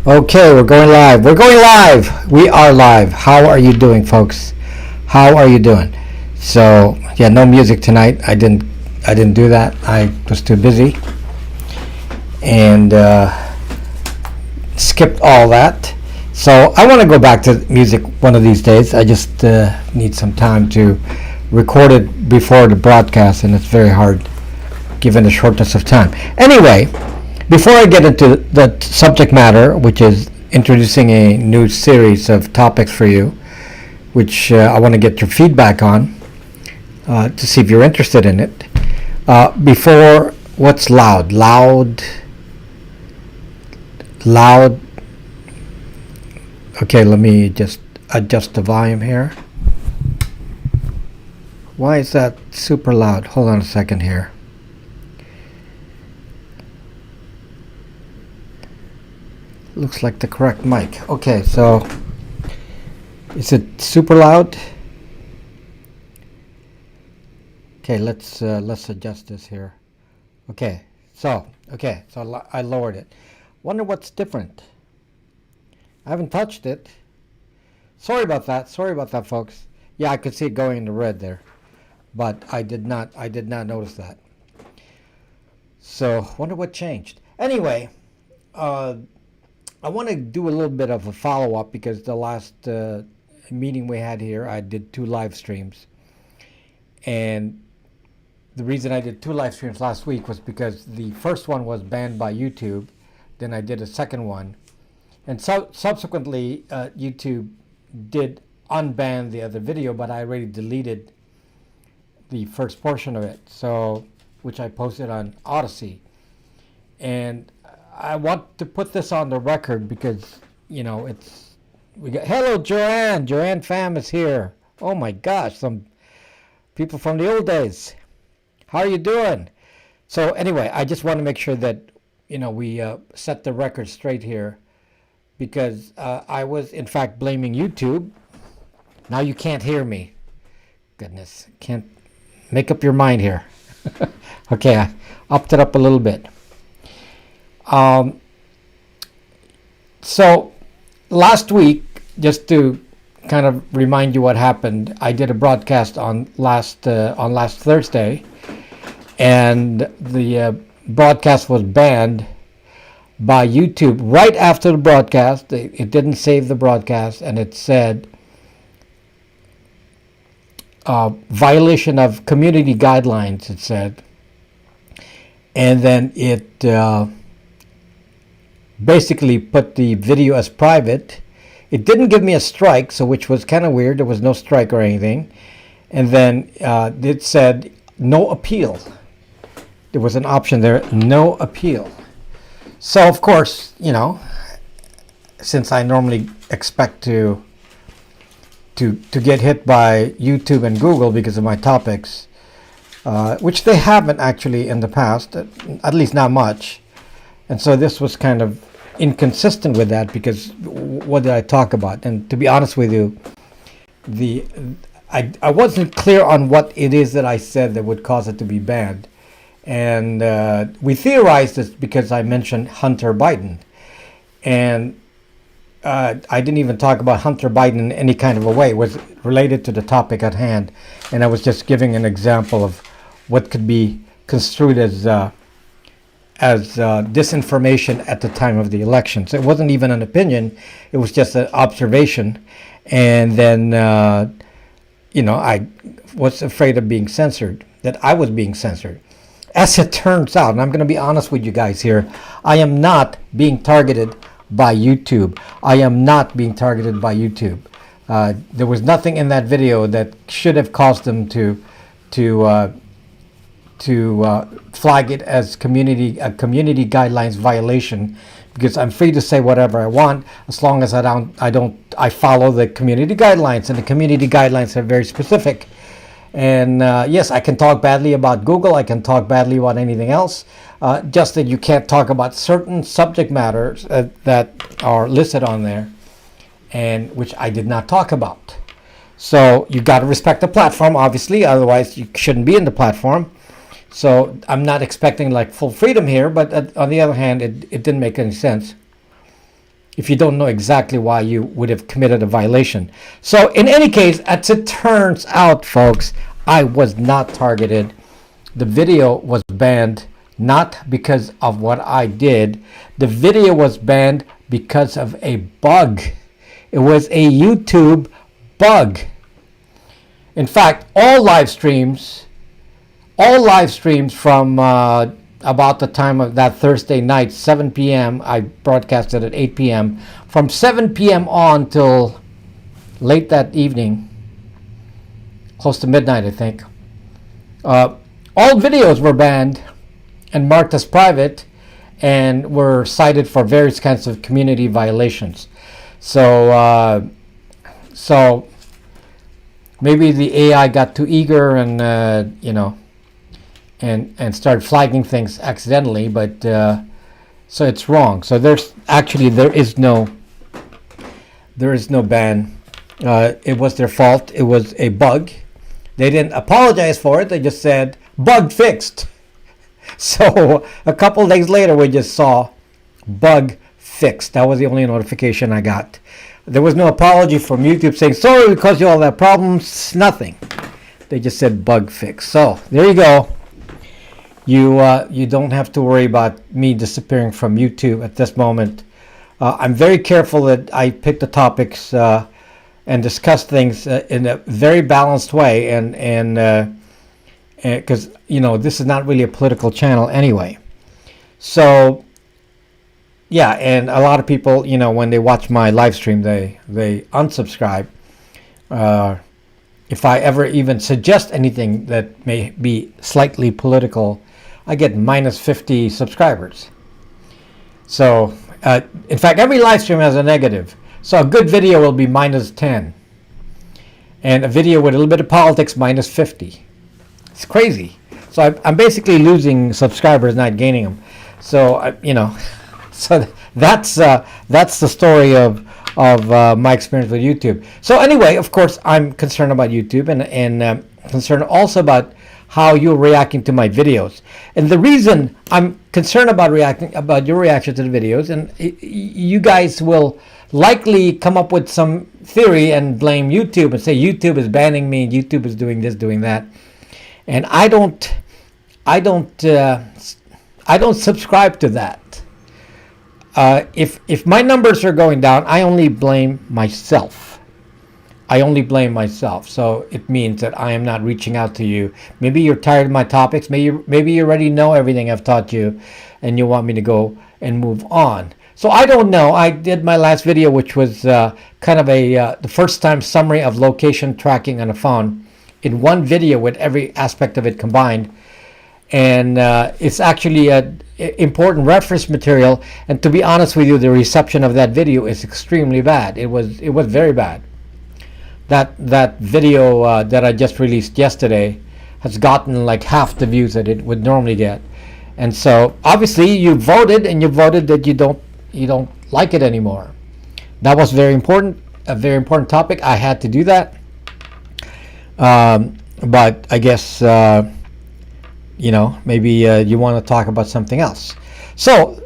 Okay, we're going live. We're going live. We are live. How are you doing, folks? How are you doing? So, yeah, no music tonight. I didn't do that. I was too busy and skipped all that. So, I want to go back to music one of these days. I just need some time to record it before the broadcast, and it's very hard given the shortness of time. Anyway, before I get into the subject matter, which is introducing a new series of topics for you, which I want to get your feedback on to see if you're interested in it. Before, what's loud? Loud. Okay, let me just adjust the volume here. Why is that super loud? Hold on a second here. Looks like the correct mic. Okay, so is it super loud? Okay, let's adjust this here. Okay, so I lowered it. Wonder what's different. I haven't touched it. Sorry about that, folks. Yeah, I could see it going into red there, but I did not notice that. So wonder what changed. Anyway, I want to do a little bit of a follow-up because the last meeting we had here, I did 2 live streams. And the reason I did 2 live streams last week was because the first one was banned by YouTube. Then I did a second one. And subsequently, YouTube did unban the other video, but I already deleted the first portion of it, so which I posted on Odyssey. And I want to put this on the record because, we got, hello Joanne Pham is here. Oh my gosh, some people from the old days. How are you doing? So anyway, I just want to make sure that, we set the record straight here because I was in fact blaming YouTube. Now you can't hear me. Goodness, can't make up your mind here. Okay, I upped it up a little bit. So last week, just to kind of remind you what happened, I did a broadcast on last Thursday, and the broadcast was banned by YouTube right after the broadcast. It didn't save the broadcast, and it said violation of community guidelines, it said, and then it basically put the video as private. It didn't give me a strike, so which was kind of weird. There was no strike or anything. And then it said no appeal. There was an option there, no appeal. So of course, since I normally expect to get hit by YouTube and Google because of my topics, which they haven't actually in the past, at least not much. And so this was kind of inconsistent with that because what did I talk about? And to be honest with you, I wasn't clear on what it is that I said that would cause it to be banned. And we theorized this because I mentioned Hunter Biden. And I didn't even talk about Hunter Biden in any kind of a way. It was related to the topic at hand. And I was just giving an example of what could be construed as disinformation at the time of the election. So it wasn't even an opinion, it was just an observation. And then, I was afraid of being censored, that I was being censored. As it turns out, and I'm going to be honest with you guys here, I am not being targeted by YouTube. I am not being targeted by YouTube. There was nothing in that video that should have caused them to flag it as community community guidelines violation, because I'm free to say whatever I want as long as I follow the community guidelines, and the community guidelines are very specific. And yes, I can talk badly about Google, I can talk badly about anything else, just that you can't talk about certain subject matters that are listed on there, and which I did not talk about. So you got to respect the platform, obviously, otherwise you shouldn't be in the platform. So I'm not expecting like full freedom here, but on the other hand, it didn't make any sense. if you don't know exactly why you would have committed a violation. So in any case, as it turns out, folks, I was not targeted. The video was banned not because of what I did. The video was banned because of a bug. It was a YouTube bug. In fact, all live streams from about the time of that Thursday night, 7 p.m., I broadcasted at 8 p.m., from 7 p.m. on till late that evening, close to midnight, I think, all videos were banned and marked as private and were cited for various kinds of community violations. So maybe the AI got too eager and and started flagging things accidentally, but so it's wrong. So there is no ban. It was their fault. It was a bug. They didn't apologize for it. They just said bug fixed. So a couple days later, we just saw bug fixed. That was the only notification I got. There was no apology from YouTube saying sorry we caused you all that problems. Nothing. They just said bug fixed. So there you go. You don't have to worry about me disappearing from YouTube at this moment. I'm very careful that I pick the topics and discuss things in a very balanced way, and because this is not really a political channel anyway. So yeah, and a lot of people, when they watch my live stream, they unsubscribe. If I ever even suggest anything that may be slightly political, I get minus 50 subscribers. So, in fact, every live stream has a negative. So a good video will be minus 10. And a video with a little bit of politics, minus 50. It's crazy. So I'm basically losing subscribers, not gaining them. So, so that's the story of my experience with YouTube. So anyway, of course, I'm concerned about YouTube and concerned also about how you're reacting to my videos. And the reason I'm concerned about your reaction to the videos, and you guys will likely come up with some theory and blame YouTube and say YouTube is banning me, YouTube is doing this, doing that. And I don't subscribe to that. If my numbers are going down, I only blame myself. So it means that I am not reaching out to you. Maybe you're tired of my topics. Maybe you already know everything I've taught you and you want me to go and move on. So I don't know. I did my last video, which was kind of the first time summary of location tracking on a phone in one video with every aspect of it combined. And it's actually important reference material. And to be honest with you, the reception of that video is extremely bad. It was very bad. That video that I just released yesterday has gotten like half the views that it would normally get. And so obviously you voted that you don't like it anymore. That was very important, a very important topic. I had to do that. But I guess maybe you want to talk about something else. So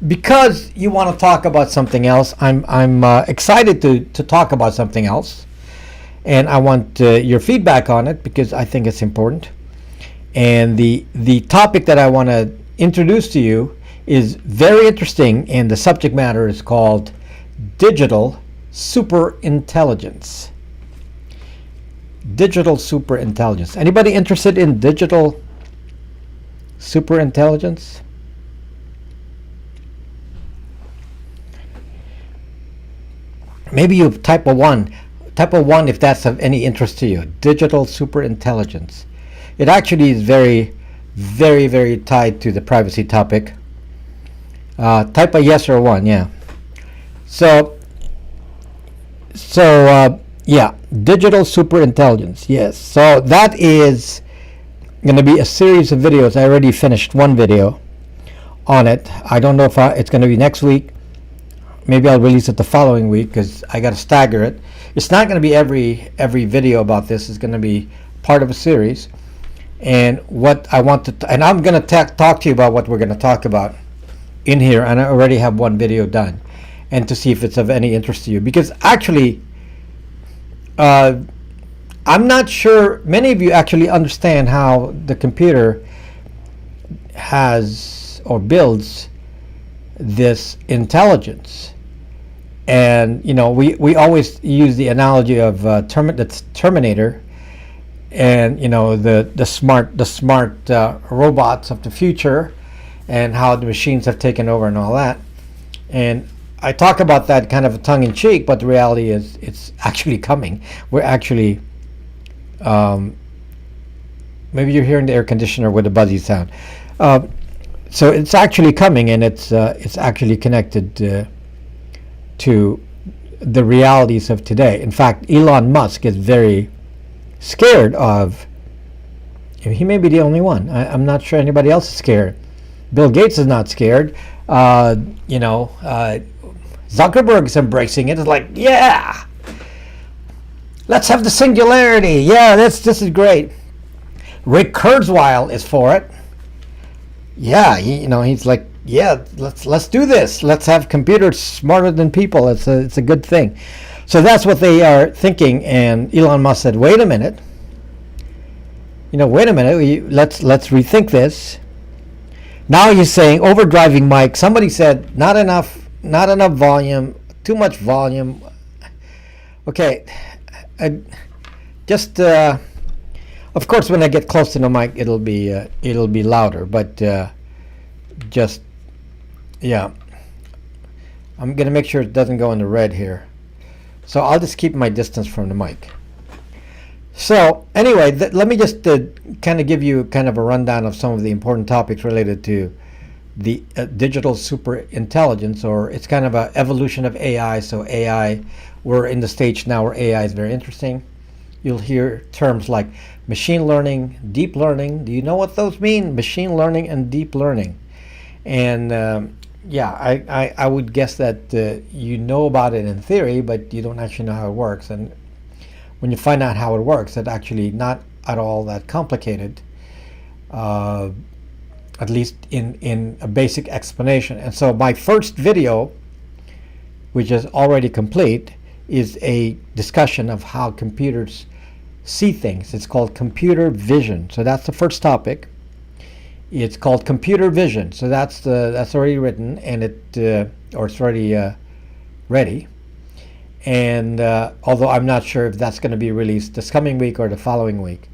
because you want to talk about something else, I'm excited to talk about something else. And I want your feedback on it because I think it's important. And the topic that I want to introduce to you is very interesting, and the subject matter is called digital superintelligence. Digital superintelligence. Anybody interested in digital superintelligence? Maybe you type a 1. Type of 1 if that's of any interest to you. Digital superintelligence. It actually is very, very, very tied to the privacy topic. Type a yes or a 1, yeah. So yeah, digital superintelligence, yes. So that is going to be a series of videos. I already finished one video on it. I don't know if it's going to be next week. Maybe I'll release it the following week because I got to stagger it. It's not going to be every video about this. It's going to be part of a series. And what I want to, and I'm going to talk to you about what we're going to talk about in here. And I already have one video done. and to see if it's of any interest to you. Because actually, I'm not sure many of you actually understand how the computer has or builds this intelligence. And we always use the analogy of the Terminator, and the smart robots of the future, and how the machines have taken over and all that. And I talk about that kind of tongue in cheek, but the reality is it's actually coming. We're actually maybe you're hearing the air conditioner with a buzzy sound. So it's actually coming, and it's actually connected to the realities of today. In fact, Elon Musk is very scared of. He may be the only one. I'm not sure anybody else is scared. Bill Gates is not scared. Zuckerberg is embracing it. It's like, yeah, let's have the Singularity. Yeah, this is great. Rick Kurzweil is for it. Yeah, he's like, yeah, let's do this. Let's have computers smarter than people. It's a good thing. So that's what they are thinking. And Elon Musk said, wait a minute. Let's rethink this. Now he's saying overdriving mic. Somebody said not enough volume, too much volume. Okay, of course, when I get close to the mic, it'll be louder. But yeah, I'm gonna make sure it doesn't go in the red here. So I'll just keep my distance from the mic. So anyway, let me just kind of give you kind of a rundown of some of the important topics related to the digital super intelligence, or it's kind of an evolution of AI. So AI, we're in the stage now where AI is very interesting. You'll hear terms like machine learning, deep learning. Do you know what those mean? Machine learning and deep learning. And I would guess that you know about it in theory, but you don't actually know how it works. And when you find out how it works, it's actually not at all that complicated, at least in a basic explanation. And so my first video, which is already complete, is a discussion of how computers see things. It's called computer vision. So that's the first topic. It's called computer vision. So that's already written, and it's already ready. And although I'm not sure if that's going to be released this coming week or the following week.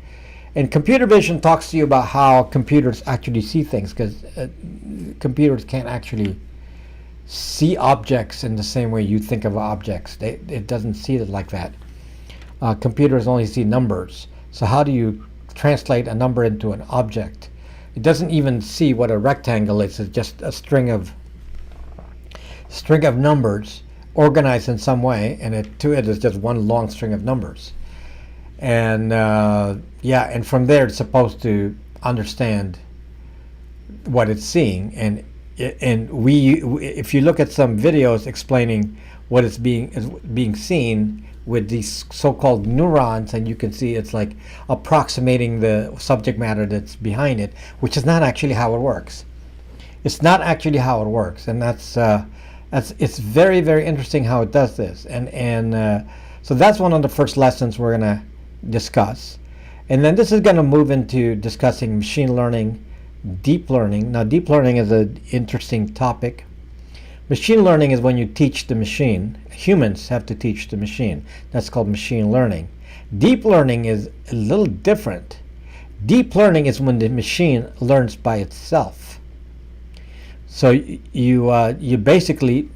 And computer vision talks to you about how computers actually see things, because computers can't actually see objects in the same way you think of objects. It doesn't see it like that. Computers only see numbers. So how do you translate a number into an object? It doesn't even see what a rectangle is. It's just a string of numbers organized in some way, and to it is just one long string of numbers. And and from there it's supposed to understand what it's seeing. And if you look at some videos explaining what is being seen with these so-called neurons, and you can see it's like approximating the subject matter that's behind it, which is not actually how it works. It's not actually how it works, and it's very, very interesting how it does this. And so that's one of the first lessons we're going to discuss. And then this is going to move into discussing machine learning, deep learning. Now, deep learning is an interesting topic. Machine learning is when you teach the machine. Humans have to teach the machine. That's called machine learning. Deep learning is a little different. Deep learning is when the machine learns by itself. So you basically,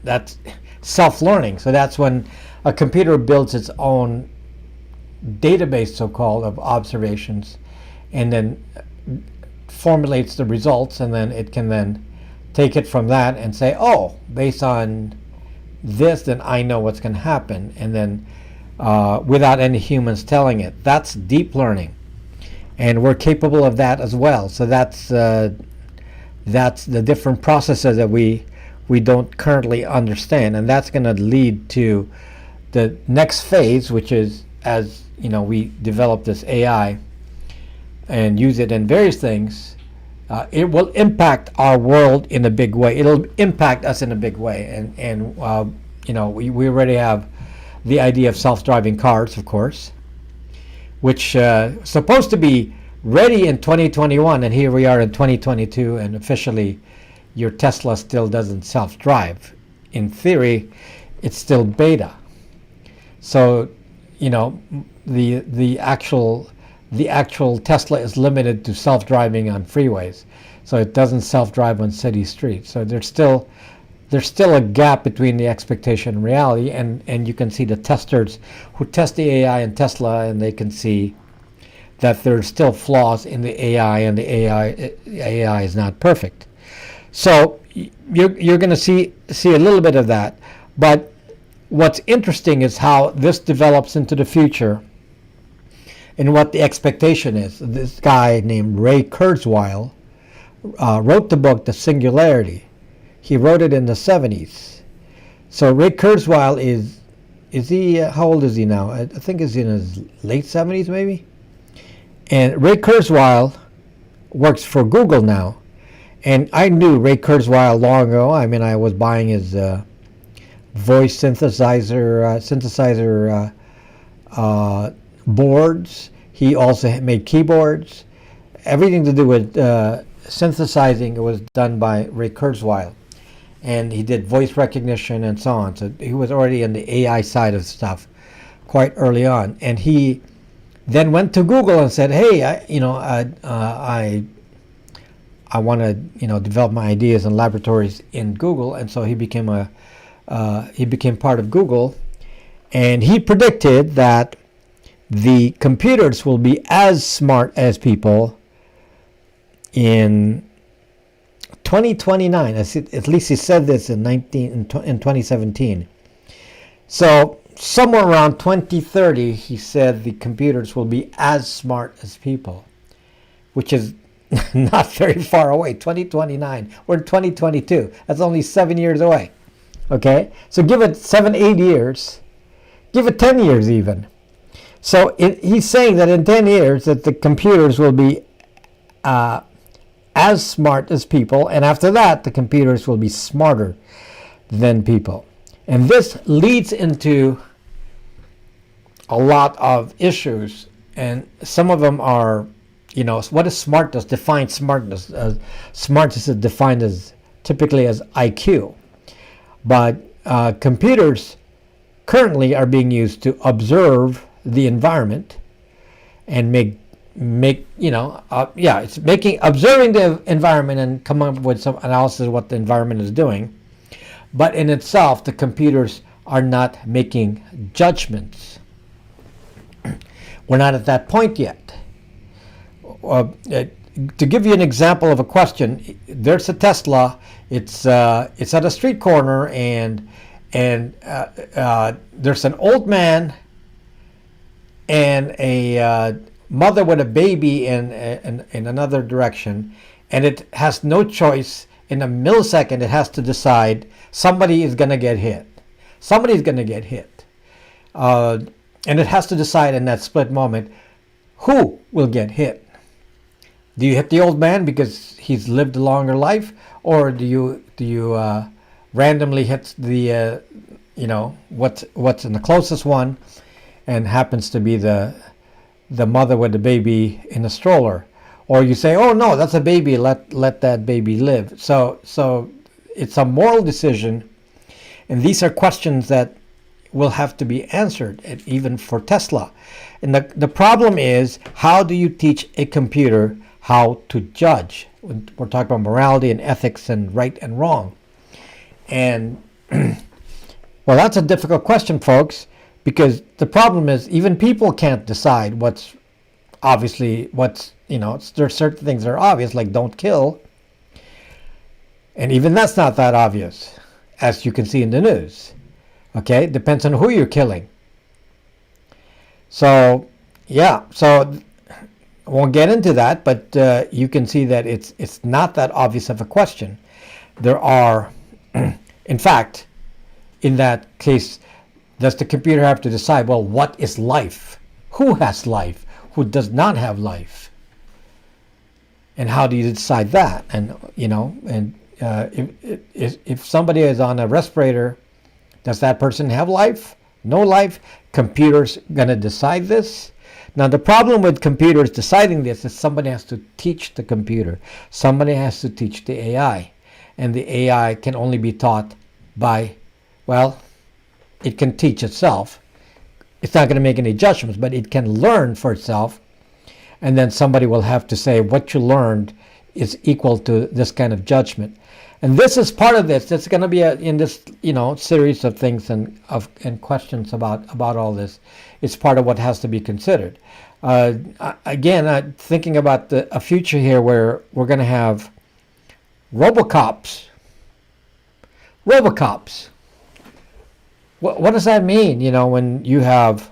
that's self-learning. So that's when a computer builds its own database, so-called, of observations, and then formulates the results, and then it can then take it from that and say, oh, based on this, then I know what's going to happen, and then without any humans telling it. That's deep learning, and we're capable of that as well. So that's the different processes that we don't currently understand, and that's going to lead to the next phase, which is, as we develop this AI and use it in various things, It will impact our world in a big way. It'll impact us in a big way. And we already have the idea of self-driving cars, of course, which supposed to be ready in 2021, and here we are in 2022, and officially your Tesla still doesn't self-drive. In theory, it's still beta. So, the actual Tesla is limited to self-driving on freeways, so it doesn't self-drive on city streets. So there's still a gap between the expectation and reality, and you can see the testers who test the AI in Tesla, and they can see that there's still flaws in the AI, and the AI is not perfect. So you're going to see a little bit of that, but what's interesting is how this develops into the future and what the expectation is. This guy named Ray Kurzweil wrote the book, The Singularity. He wrote it in the 70s. So Ray Kurzweil is he, how old is he now? I think he's in his late 70s maybe. And Ray Kurzweil works for Google now. And I knew Ray Kurzweil long ago. I mean, I was buying his voice synthesizer boards. He also made keyboards. Everything to do with synthesizing was done by Ray Kurzweil. And he did voice recognition and so on. So he was already in the AI side of stuff quite early on. And he then went to Google and said, "Hey, I want to develop my ideas in laboratories in Google." And so he became part of Google, and he predicted that the computers will be as smart as people in 2029. At least he said this in 2017. So somewhere around 2030, he said the computers will be as smart as people, which is not very far away. 2029. We're in 2022. That's only 7 years away. Okay? So give it 7-8 years. Give it 10 years even. So he's saying that in 10 years that the computers will be as smart as people, and after that the computers will be smarter than people. And this leads into a lot of issues, and some of them are, what is smartness? Define smartness. Smartness is defined as typically as IQ, but computers currently are being used to observe the environment and observing the environment and come up with some analysis of what the environment is doing. But in itself, the computers are not making judgments. We're not at that point yet. To give you an example of a question, there's a Tesla. It's at a street corner, and there's an old man and a mother with a baby in another direction, and it has no choice. In a millisecond, it has to decide somebody is going to get hit. Somebody's going to get hit. And it has to decide in that split moment who will get hit. Do you hit the old man because he's lived a longer life, or do you randomly hit the what's in the closest one, and happens to be the mother with the baby in a stroller, or you say, "Oh no, that's a baby. Let that baby live." So it's a moral decision, and these are questions that will have to be answered, even for Tesla. And the problem is, how do you teach a computer how to judge? We're talking about morality and ethics and right and wrong. And well, that's a difficult question, folks, because the problem is even people can't decide there's certain things that are obvious, like don't kill. And even that's not that obvious, as you can see in the news. Okay, depends on who you're killing. So I won't get into that, but you can see that it's not that obvious of a question. There are, in fact, in that case, does the computer have to decide, well, what is life? Who has life? Who does not have life? And how do you decide that? And if somebody is on a respirator, does that person have life? No life? Computer's going to decide this? Now, the problem with computers deciding this is somebody has to teach the computer. Somebody has to teach the AI. And the AI can only be taught by, well, it can teach itself. It's not going to make any judgments, but it can learn for itself. And then somebody will have to say what you learned is equal to this kind of judgment. And this is part of this. It's going to be in this series of things and questions about all this. It's part of what has to be considered. Again, thinking about a future here where we're going to have robocops. Robocops. What does that mean? When you have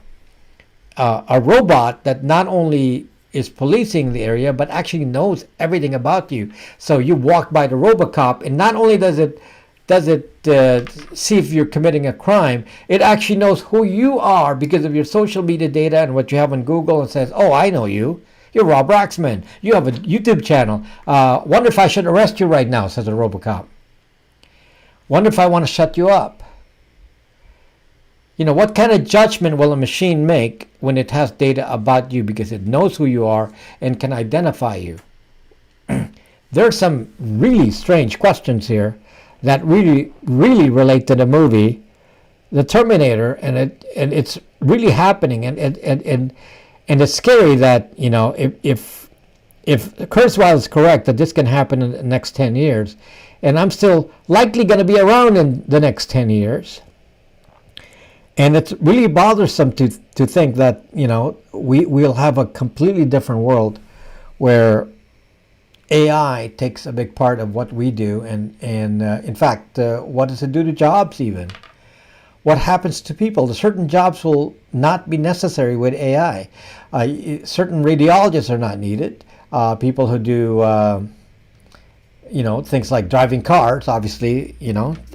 a robot that not only is policing the area, but actually knows everything about you. So you walk by the RoboCop, and not only does it see if you're committing a crime, it actually knows who you are because of your social media data and what you have on Google, and says, "Oh, I know you. You're Rob Raxman. You have a YouTube channel. Wonder if I should arrest you right now," says the RoboCop. "Wonder if I want to shut you up." What kind of judgment will a machine make when it has data about you because it knows who you are and can identify you? There are some really strange questions here that really, really relate to the movie, The Terminator, and it's really happening, and it's scary that if Kurzweil is correct that this can happen in the next 10 years, and I'm still likely going to be around in the next 10 years. And it's really bothersome to think that we'll have a completely different world where AI takes a big part of what we do, and in fact, what does it do to jobs even? What happens to people? Certain jobs will not be necessary with AI. Certain radiologists are not needed. People who do things like driving cars, obviously,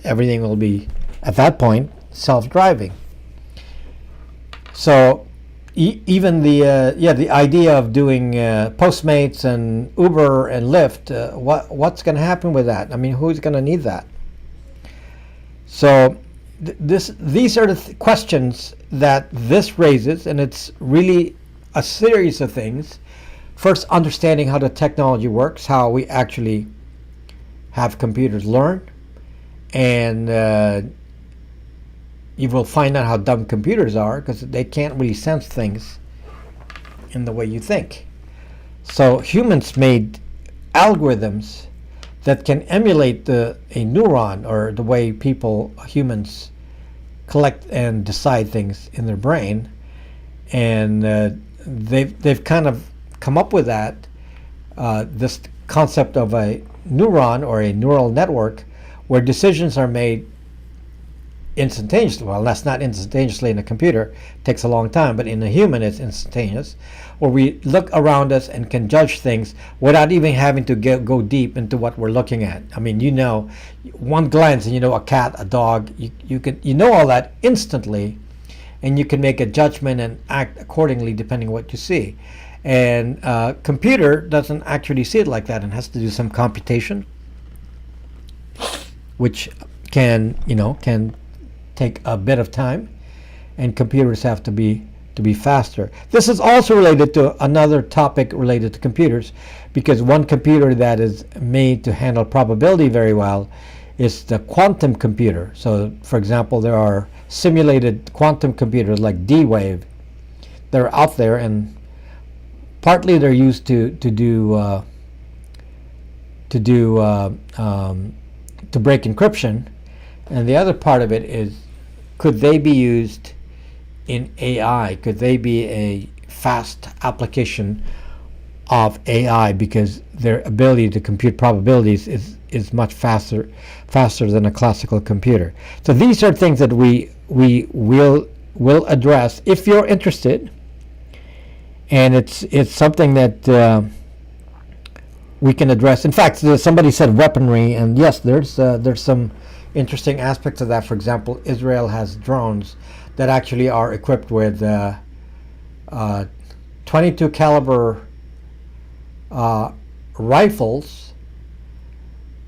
everything will be at that point self-driving. So even the idea of doing Postmates and Uber and Lyft, what's going to happen with that? I mean, who's going to need that? So these are the questions that this raises, and it's really a series of things. First, understanding how the technology works, how we actually have computers learn, and you will find out how dumb computers are because they can't really sense things in the way you think. So humans made algorithms that can emulate a neuron, or the way humans collect and decide things in their brain, and they've kind of come up with that this concept of a neuron or a neural network where decisions are made instantaneously. Well, that's not instantaneously in a computer. It takes a long time, but in a human it's instantaneous, where we look around us and can judge things without even having to go deep into what we're looking at. I mean, one glance and a cat, a dog, you know all that instantly, and you can make a judgment and act accordingly depending on what you see. And computer doesn't actually see it like that and has to do some computation, which can take a bit of time, and computers have to be faster. This is also related to another topic related to computers, because one computer that is made to handle probability very well is the quantum computer. So, for example, there are simulated quantum computers like D-Wave. They're out there, and partly they're used to break encryption, and the other part of it is, could they be used in AI? Could they be a fast application of AI, because their ability to compute probabilities is much faster than a classical computer? So these are things that we will address if you're interested, and it's something that we can address. In fact, somebody said weaponry, and yes, there's some interesting aspects of that. For example, Israel has drones that actually are equipped with 22 caliber rifles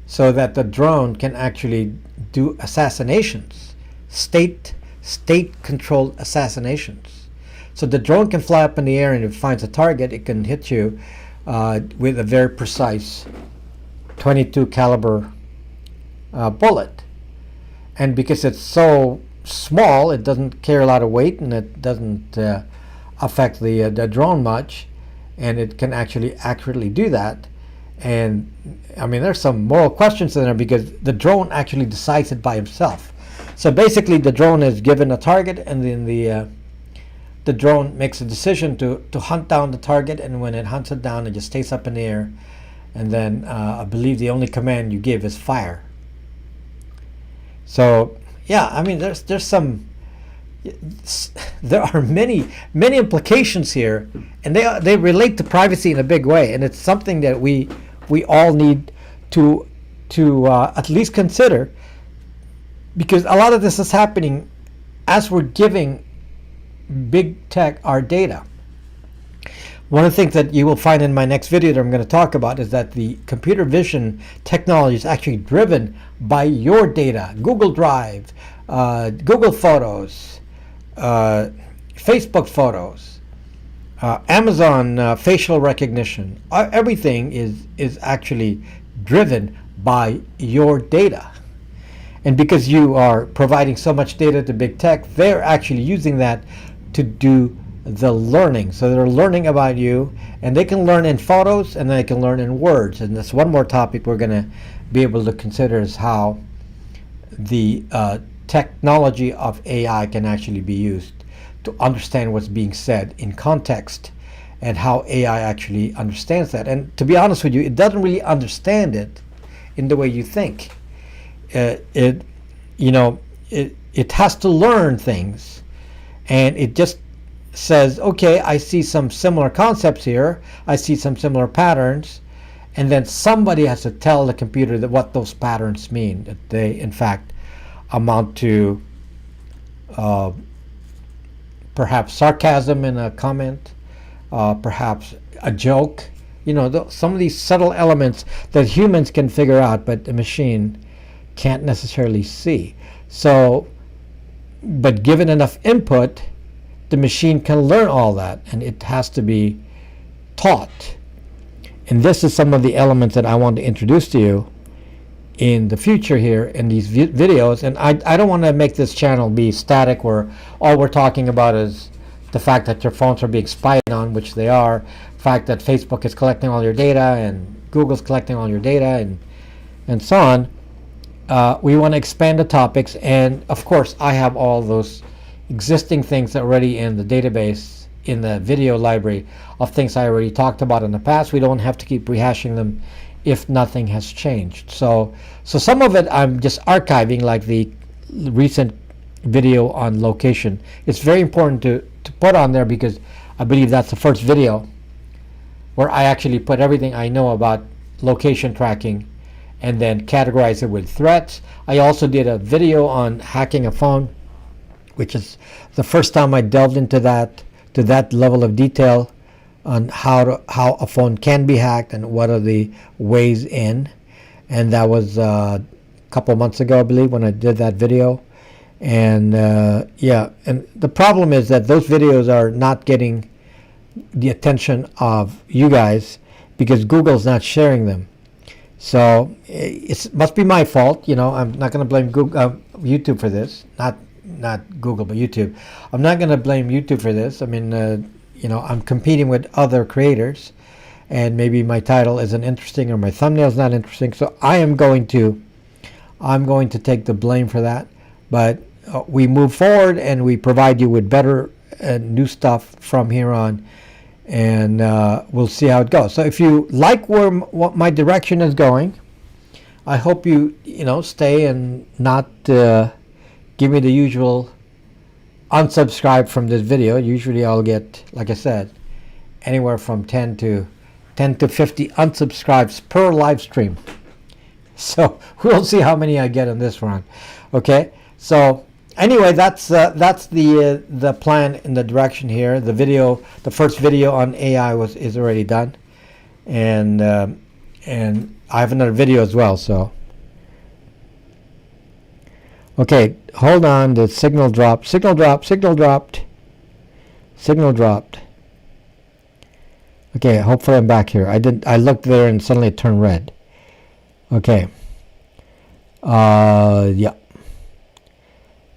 so that the drone can actually do assassinations, state-controlled assassinations. So the drone can fly up in the air, and if it finds a target, it can hit you with a very precise 22 caliber bullet. And because it's so small, it doesn't carry a lot of weight, and it doesn't affect the drone much, and it can actually accurately do that. And I mean, there's some moral questions in there because the drone actually decides it by himself. So basically, the drone is given a target, and then the drone makes a decision to hunt down the target, and when it hunts it down, it just stays up in the air. And then I believe the only command you give is fire. So yeah, I mean, there are many implications here, and they relate to privacy in a big way, and it's something that we all need to at least consider, because a lot of this is happening as we're giving big tech our data. One of the things that you will find in my next video that I'm going to talk about is that the computer vision technology is actually driven by your data. Google Drive, Google Photos, Facebook Photos, Amazon facial recognition. Everything is actually driven by your data. And because you are providing so much data to big tech, they're actually using that to do the learning. So they're learning about you, and they can learn in photos, and they can learn in words. And that's one more topic we're going to be able to consider, is how the technology of AI can actually be used to understand what's being said in context, and how AI actually understands that. And to be honest with you, it doesn't really understand it in the way you think. It has to learn things, and it just says, okay, I see some similar concepts here, I see some similar patterns, and then somebody has to tell the computer that what those patterns mean, that they in fact amount to perhaps sarcasm in a comment, perhaps a joke, some of these subtle elements that humans can figure out, but the machine can't necessarily see. So, but given enough input, the machine can learn all that, and it has to be taught. And this is some of the elements that I want to introduce to you in the future here in these videos. And I don't want to make this channel be static, where all we're talking about is the fact that your phones are being spied on, which they are, the fact that Facebook is collecting all your data, and Google's collecting all your data, and so on. We want to expand the topics, and of course I have all those existing things already in the database, in the video library of things I already talked about in the past. We don't have to keep rehashing them if nothing has changed. So some of it I'm just archiving, like the recent video on location. It's very important to put on there, because I believe that's the first video where I actually put everything I know about location tracking and then categorize it with threats. I also did a video on hacking a phone, which is the first time I delved into that, to that level of detail on how a phone can be hacked and what are the ways in. And that was a couple months ago, I believe, when I did that video. And yeah, and the problem is that those videos are not getting the attention of you guys because Google's not sharing them. So it must be my fault. I'm not going to blame Google, YouTube for this. Not Google, but YouTube. I'm not going to blame YouTube for this. I mean, I'm competing with other creators, and maybe my title isn't interesting or my thumbnail is not interesting. So I'm going to take the blame for that. But we move forward, and we provide you with better new stuff from here on, and we'll see how it goes. So if you like what my direction is going, I hope you stay and not give me the usual unsubscribe from this video. Usually I'll get, like I said, anywhere from 10 to 50 unsubscribes per live stream. So we'll see how many I get on this one. Okay, so anyway, that's the plan in the direction here. The first video on AI is already done, and And I have another video as well, so. Okay, hold on, the signal dropped, signal dropped, signal dropped, signal dropped. Okay, hopefully I'm back here. I looked there and suddenly it turned red. Okay. Yeah.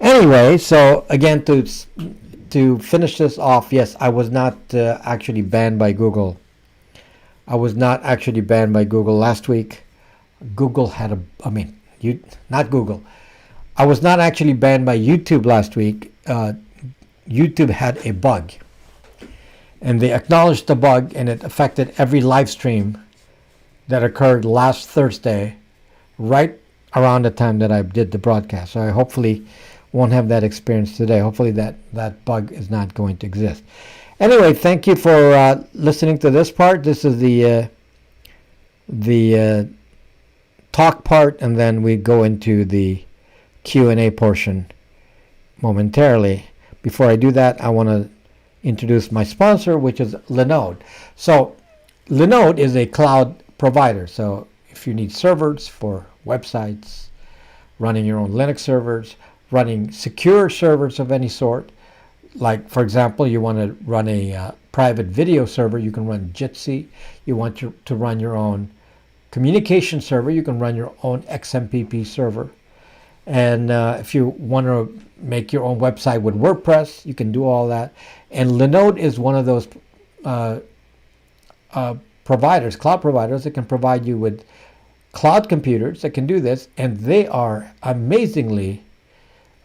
Anyway, so again, to finish this off, yes, I was not actually banned by Google. I was not actually banned by Google last week. Google had not Google. I was not actually banned by YouTube last week. YouTube had a bug. And they acknowledged the bug, and it affected every live stream that occurred last Thursday, right around the time that I did the broadcast. So I hopefully won't have that experience today. Hopefully that bug is not going to exist. Anyway, thank you for listening to this part. This is the talk part, and then we go into the Q&A portion momentarily. Before I do that, I want to introduce my sponsor, which is Lenode. So Lenode is a cloud provider. So if you need servers for websites, running your own Linux servers, running secure servers of any sort, like for example, you want to run a private video server, you can run Jitsi. You want to run your own communication server, you can run your own XMPP server. And if you want to make your own website with WordPress, you can do all that. And Linode is one of those providers, cloud providers, that can provide you with cloud computers that can do this. And they are amazingly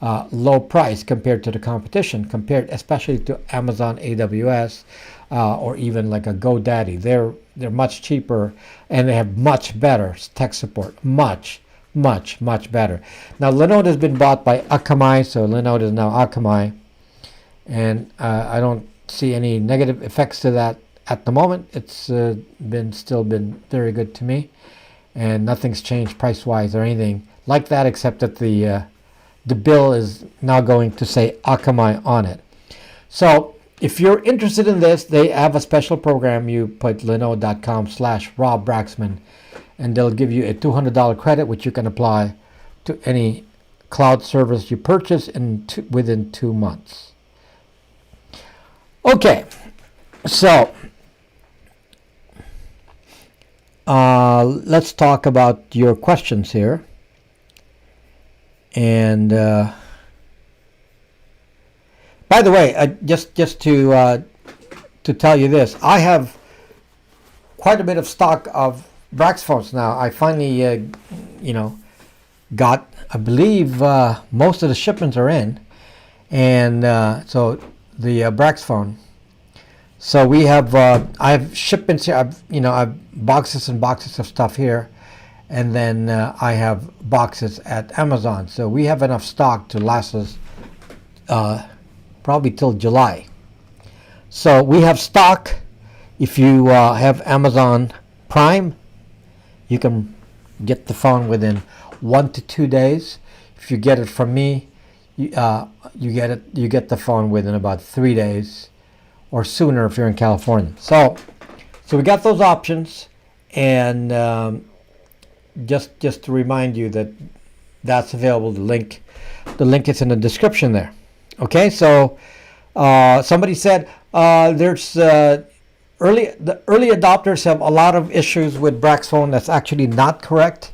low price compared to the competition, compared especially to Amazon AWS or even like a GoDaddy. They're much cheaper, and they have much better tech support. Much better. Now Lenode has been bought by Akamai, so Lenode is now Akamai, and I don't see any negative effects to that at the moment. It's still been very good to me, and nothing's changed price wise or anything like that, except that the bill is now going to say Akamai on it. So if you're interested in this, they have a special program. You put linode.com/RobBraxman, and they'll give you a $200 credit, which you can apply to any cloud service you purchase within 2 months. Okay, so let's talk about your questions here. And by the way, just to tell you this, I have quite a bit of stock of Brax phones now. I finally, got, I believe, most of the shipments are in, and so the Brax phone. So we have, I have shipments here. I've boxes and boxes of stuff here, and then I have boxes at Amazon. So we have enough stock to last us probably till July. So we have stock. If you have Amazon Prime, you can get the phone within 1 to 2 days. If you get it from me, you get the phone within about 3 days or sooner if you're in California. So we got those options, and just to remind you that that's available. The link is in the description there. Okay, so somebody said there's the early adopters have a lot of issues with Brax phone. That's actually not correct.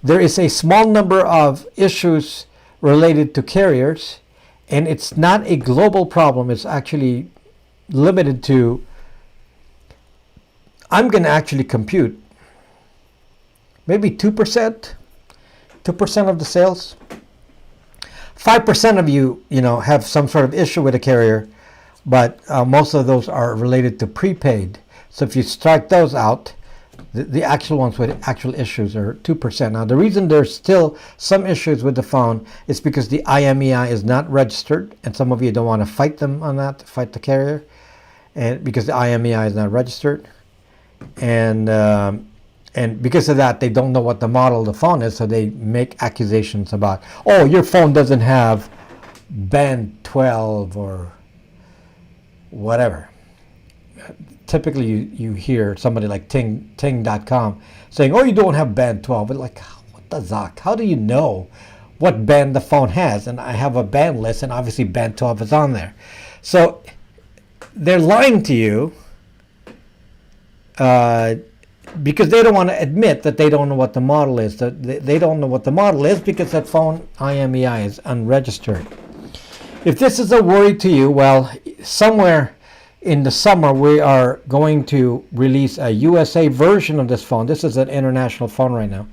There is a small number of issues related to carriers, and it's not a global problem. It's actually limited to, I'm going to actually compute, maybe 2% of the sales. 5% of you have some sort of issue with a carrier, but most of those are related to prepaid. So if you strike those out, the actual ones with actual issues are 2%. Now the reason there's still some issues with the phone is because the IMEI is not registered, and some of you don't want to fight them on that, fight the carrier, and because the IMEI is not registered, and because of that, they don't know what the model of the phone is, so they make accusations about, oh, your phone doesn't have band 12 or whatever. typically you hear somebody like Ting.com saying, "Oh, you don't have band 12." But like, what the Zoc? How do you know what band the phone has? And I have a band list, and obviously band 12 is on there. So they're lying to you because they don't want to admit that they don't know what the model is. They don't know what the model is because that phone IMEI is unregistered. If this is a worry to you, well, somewhere in the summer we are going to release a USA version of this phone. This is an international phone right now.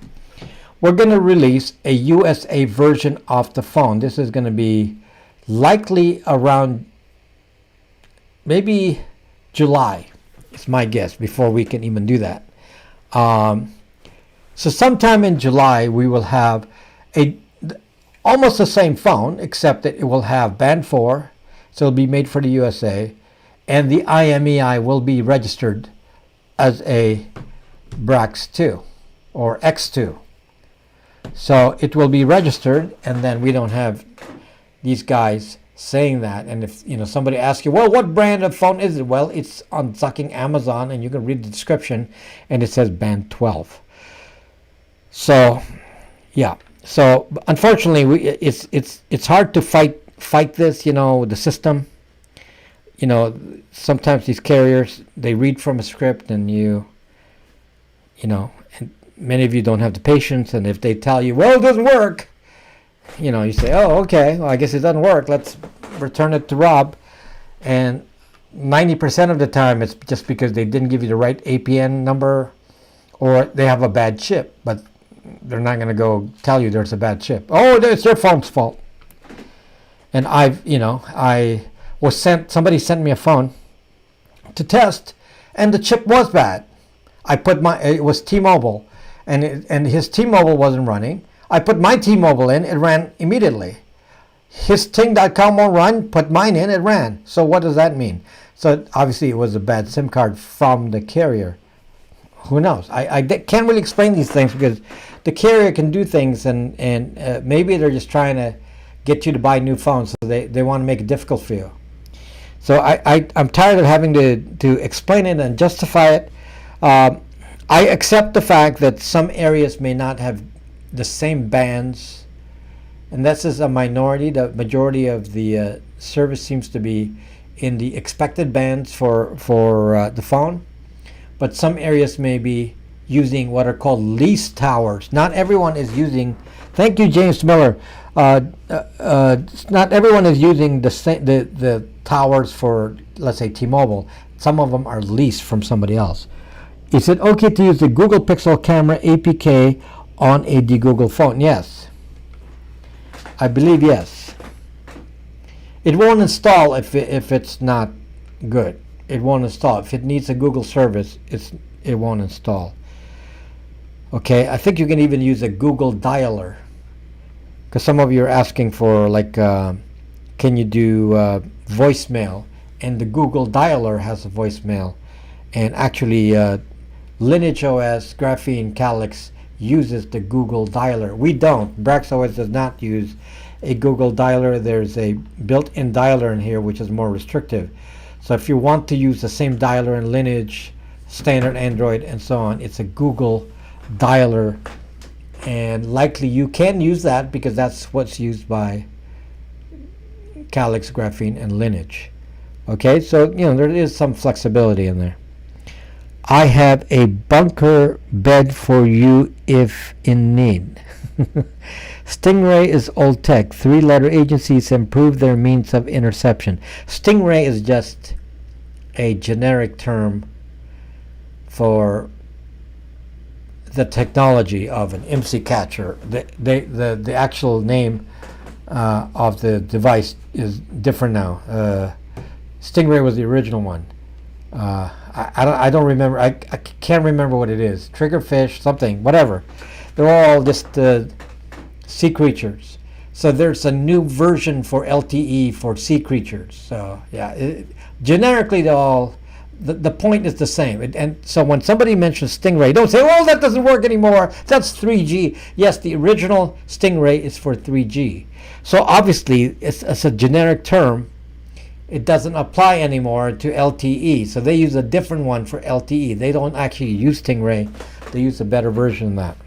We're going to release a USA version of the phone. This is going to be likely around maybe July. It's my guess, before we can even do that. So sometime in July we will have almost the same phone, except that it will have band 4, so it'll be made for the USA, and the IMEI will be registered as a Brax 2 or X2. So it will be registered, and then we don't have these guys saying that. And if somebody asks you, well, what brand of phone is it? Well, it's on sucking Amazon, and you can read the description, and it says band 12. So yeah. So unfortunately, it's hard to fight this. The system. Sometimes these carriers, they read from a script, and and many of you don't have the patience. And if they tell you, well, it doesn't work, you say, oh, okay, well, I guess it doesn't work. Let's return it to Rob. And 90% of the time, it's just because they didn't give you the right APN number, or they have a bad chip. But they're not going to go tell you there's a bad chip. Oh, it's their phone's fault. And somebody sent me a phone to test, and the chip was bad. It was T-Mobile, and his T-Mobile wasn't running. I put my T-Mobile in, it ran immediately. His Ting.com won't run, put mine in, it ran. So what does that mean? So obviously it was a bad SIM card from the carrier. Who knows? I can't really explain these things because the carrier can do things, and maybe they're just trying to get you to buy new phones, so they want to make it difficult for you. So I'm tired of having to explain it and justify it. I accept the fact that some areas may not have the same bands, and this is a minority. The majority of the service seems to be in the expected bands for the phone. But some areas may be using what are called lease towers. Not everyone is using. Thank you, James Miller. Not everyone is using the towers for, let's say, T-Mobile. Some of them are leased from somebody else. Is it okay to use the Google Pixel camera APK on a de-Google phone? Yes. I believe yes. It won't install if it's not good. It won't install. If it needs a Google service, it won't install. Okay, I think you can even use a Google dialer, because some of you are asking for, like, can you do voicemail? And the Google dialer has a voicemail. And actually, Lineage Os, Graphene, Calyx uses the Google dialer. We don't. Brax OS does not use a Google dialer. There's a built-in dialer in here, which is more restrictive. So if you want to use the same dialer in Lineage, standard Android, and so on, it's a Google dialer. And likely you can use that because that's what's used by Calyx, Graphene, and Lineage. Okay, so there is some flexibility in there. I have a bunker bed for you if in need. Stingray is old tech. 3-letter agencies improve their means of interception. Stingray is just a generic term for the technology of an IMSI catcher. The actual name of the device is different now. Stingray was the original one. I don't remember. I can't remember what it is. Triggerfish, something, whatever. They're all just sea creatures. So there's a new version for LTE for sea creatures. So yeah, generically they're all. The point is the same. And so when somebody mentions Stingray, don't say, "Oh, that doesn't work anymore. That's 3G." Yes, the original Stingray is for 3G. So obviously it's a generic term, it doesn't apply anymore to LTE. So they use a different one for LTE. They don't actually use Stingray. They use a better version of that.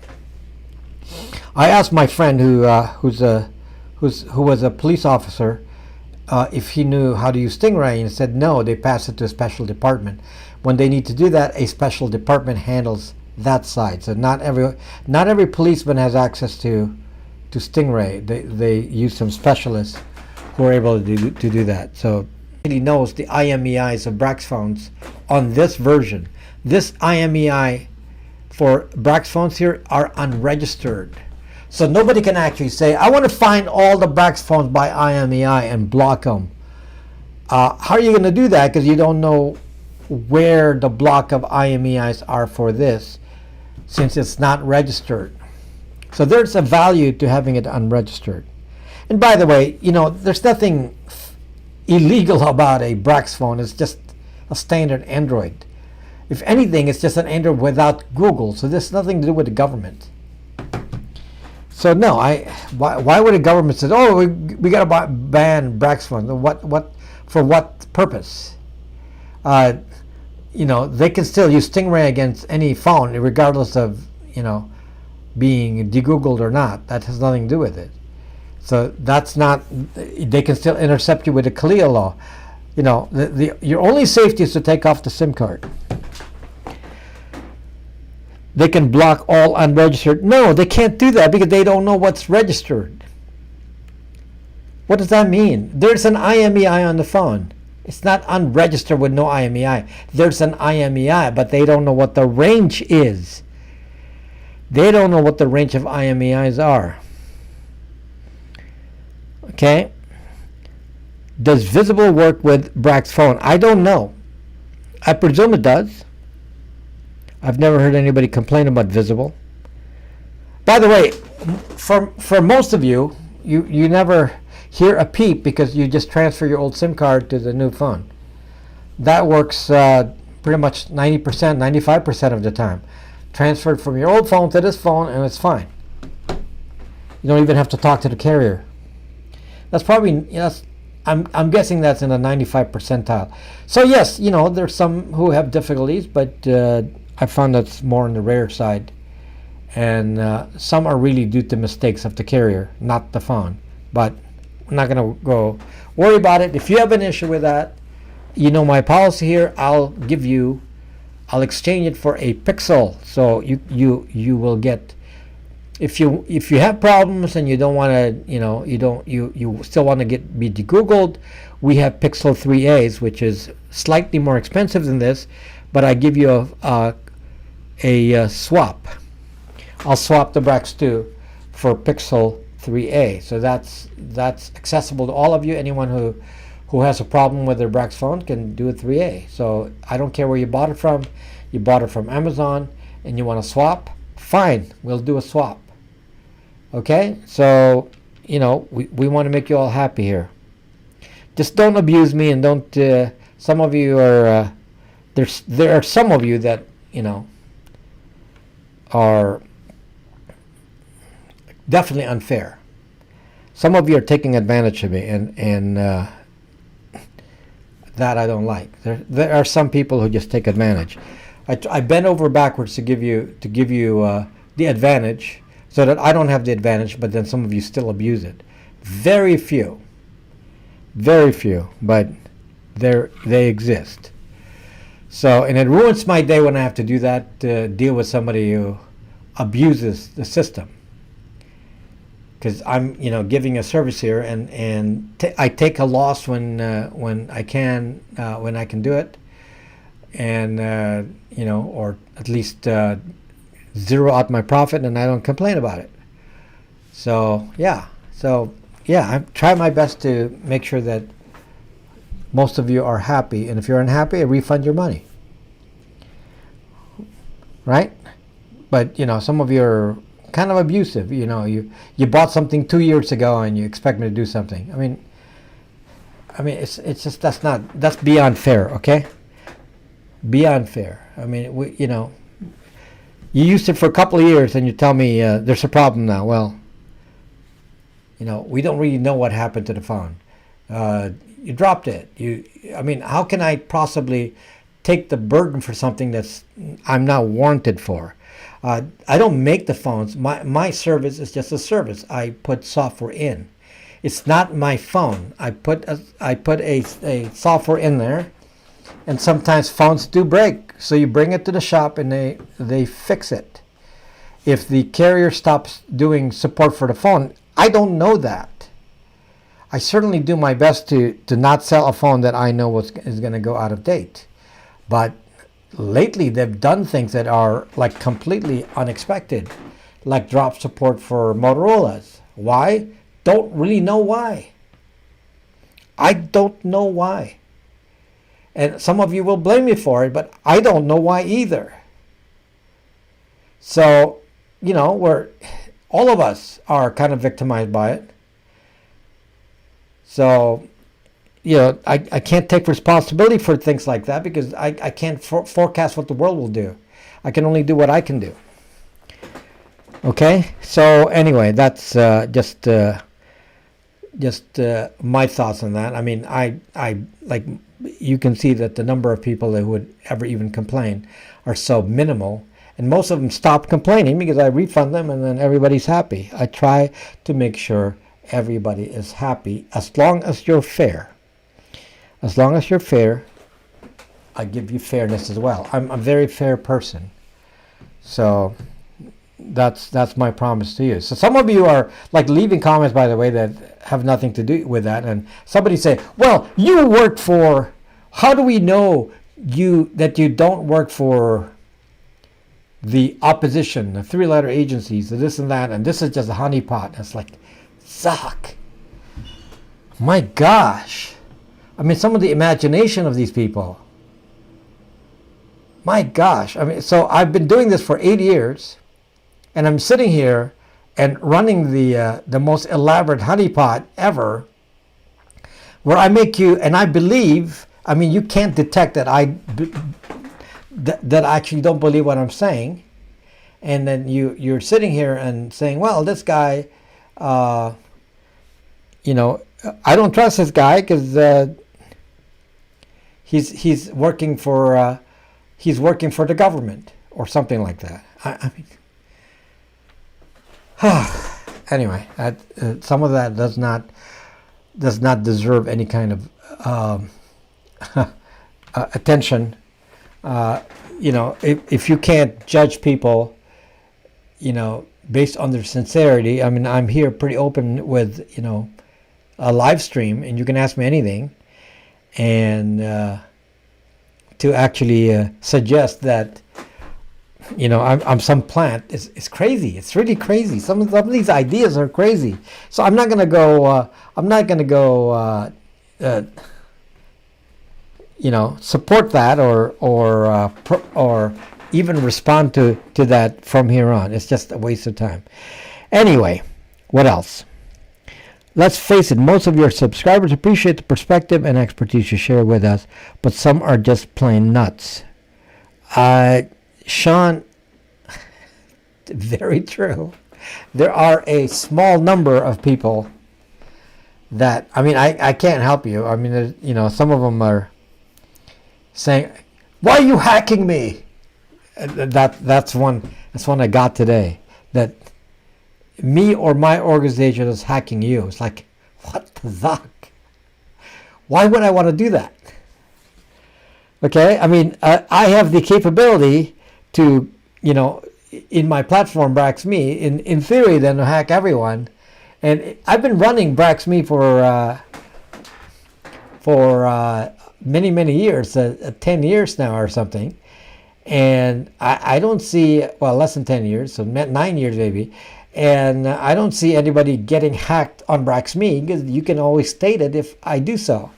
I asked my friend who was a police officer if he knew how to use Stingray, and he said no, they pass it to a special department. When they need to do that, a special department handles that side. So not every policeman has access to Stingray. They use some specialists who are able to do that. So he knows the IMEIs of Brax phones on this version. This IMEI for Brax phones here are unregistered. So nobody can actually say, I want to find all the Brax phones by IMEI and block them. How are you going to do that? Because you don't know where the block of IMEIs are for this, since it's not registered. So there's a value to having it unregistered. And by the way, there's nothing illegal about a Brax phone. It's just a standard Android. If anything, it's just an Android without Google. So there's nothing to do with the government. So no, why would the government say, oh, we got to ban Brax phones? For what purpose? They can still use Stingray against any phone, regardless of being de-Googled or not. That has nothing to do with it. So that's not. They can still intercept you with the CALEA law. Your only safety is to take off the SIM card. They can block all unregistered. No, they can't do that because they don't know what's registered. What does that mean? There's an IMEI on the phone. It's not unregistered with no IMEI. There's an IMEI, but they don't know what the range is. They don't know what the range of IMEIs are. Okay? Does Visible work with Brax phone? I don't know. I presume it does. I've never heard anybody complain about Visible. By the way, for most of you, you never hear a peep because you just transfer your old SIM card to the new phone. That works pretty much 90%, 95% of the time. Transferred from your old phone to this phone and it's fine. You don't even have to talk to the carrier. That's probably, I'm guessing that's in the 95th percentile. So yes, there's some who have difficulties, but I found that's more on the rare side. And some are really due to mistakes of the carrier, not the phone. But I'm not going to go worry about it. If you have an issue with that, my policy here, I'll exchange it for a Pixel. So you will get, if you have problems and you don't want to, you still want to be de-Googled, we have Pixel 3As, which is slightly more expensive than this, but I give you a swap. I'll swap the Brax 2 for Pixel 3A. So that's accessible to all of you. Anyone who has a problem with their Brax phone can do a 3A. So I don't care where you bought it from. You bought it from Amazon and you want to swap, fine, we'll do a swap. Okay? So, we want to make you all happy here. Just don't abuse me, and don't some of you are there are some of you that, are definitely unfair. Some of you are taking advantage of me, and that I don't like. There are some people who just take advantage. I bend over backwards to give you the advantage, so that I don't have the advantage, but then some of you still abuse it. Very few, but they exist. So, and it ruins my day when I have to do that, deal with somebody who abuses the system. Because I'm, giving a service here, and I take a loss when I can do it, and or at least zero out my profit, and I don't complain about it. So yeah, I try my best to make sure that most of you are happy, and if you're unhappy, I refund your money. Right? But some of you are kind of abusive. You bought something 2 years ago and you expect me to do something. I mean it's just that's beyond fair. Okay? Beyond fair. I mean, you used it for a couple of years and you tell me there's a problem now. Well, we don't really know what happened to the phone. You dropped it. I mean, how can I possibly take the burden for something that's I'm not warranted for? I don't make the phones. My service is just a service. I put software in. It's not my phone. I put a software in there, and sometimes phones do break. So you bring it to the shop and they fix it. If the carrier stops doing support for the phone, I don't know that. I certainly do my best to not sell a phone that I know is going to go out of date. But lately they've done things that are like completely unexpected, like drop support for Motorola's. Why? Don't really know why. I don't know why. And some of you will blame me for it, but I don't know why either. So, all of us are kind of victimized by it. So, I can't take responsibility for things like that because I can't forecast what the world will do. I can only do what I can do. Okay? So, anyway, that's just my thoughts on that. I mean, I like, you can see that the number of people that would ever even complain are so minimal. And most of them stop complaining because I refund them and then everybody's happy. I try to make sure everybody is happy as long as you're fair. As long as you're fair, I give you fairness as well. I'm a very fair person. So that's my promise to you. So some of you are like leaving comments, by the way, that have nothing to do with that. And somebody say, well, you work for, how do we know that you don't work for the opposition, the three-letter agencies, the this and that, and this is just a honeypot? It's like, suck. My gosh. I mean, some of the imagination of these people. My gosh. I mean, so I've been doing this for 8 years, and I'm sitting here and running the most elaborate honeypot ever, where I make you, and I believe, I mean, you can't detect that that I actually don't believe what I'm saying. And then you're sitting here and saying, well, this guy, I don't trust this guy because he's working for the government or something like that. I mean, anyway, some of that does not deserve any kind of attention. If you can't judge people, based on their sincerity, I mean, I'm here pretty open with, a live stream, and you can ask me anything, and to actually suggest that, I'm some plant is crazy. It's really crazy. Some of these ideas are crazy. So I'm not gonna go. Support that or even respond to that from here on. It's just a waste of time. Anyway, what else? Let's face it, most of your subscribers appreciate the perspective and expertise you share with us, but some are just plain nuts. Sean, very true. There are a small number of people that, I mean, I can't help you. I mean, some of them are saying, why are you hacking me? That's one I got today. That me or my organization is hacking you. It's like, what the fuck? Why would I want to do that? Okay, I mean, I have the capability to, in my platform, BraxMe, in theory, then to hack everyone. And I've been running BraxMe for many, many years, 10 years now or something. And I don't see, well, less than 10 years, so 9 years maybe. And I don't see anybody getting hacked on BraxMe because you can always state it if I do so.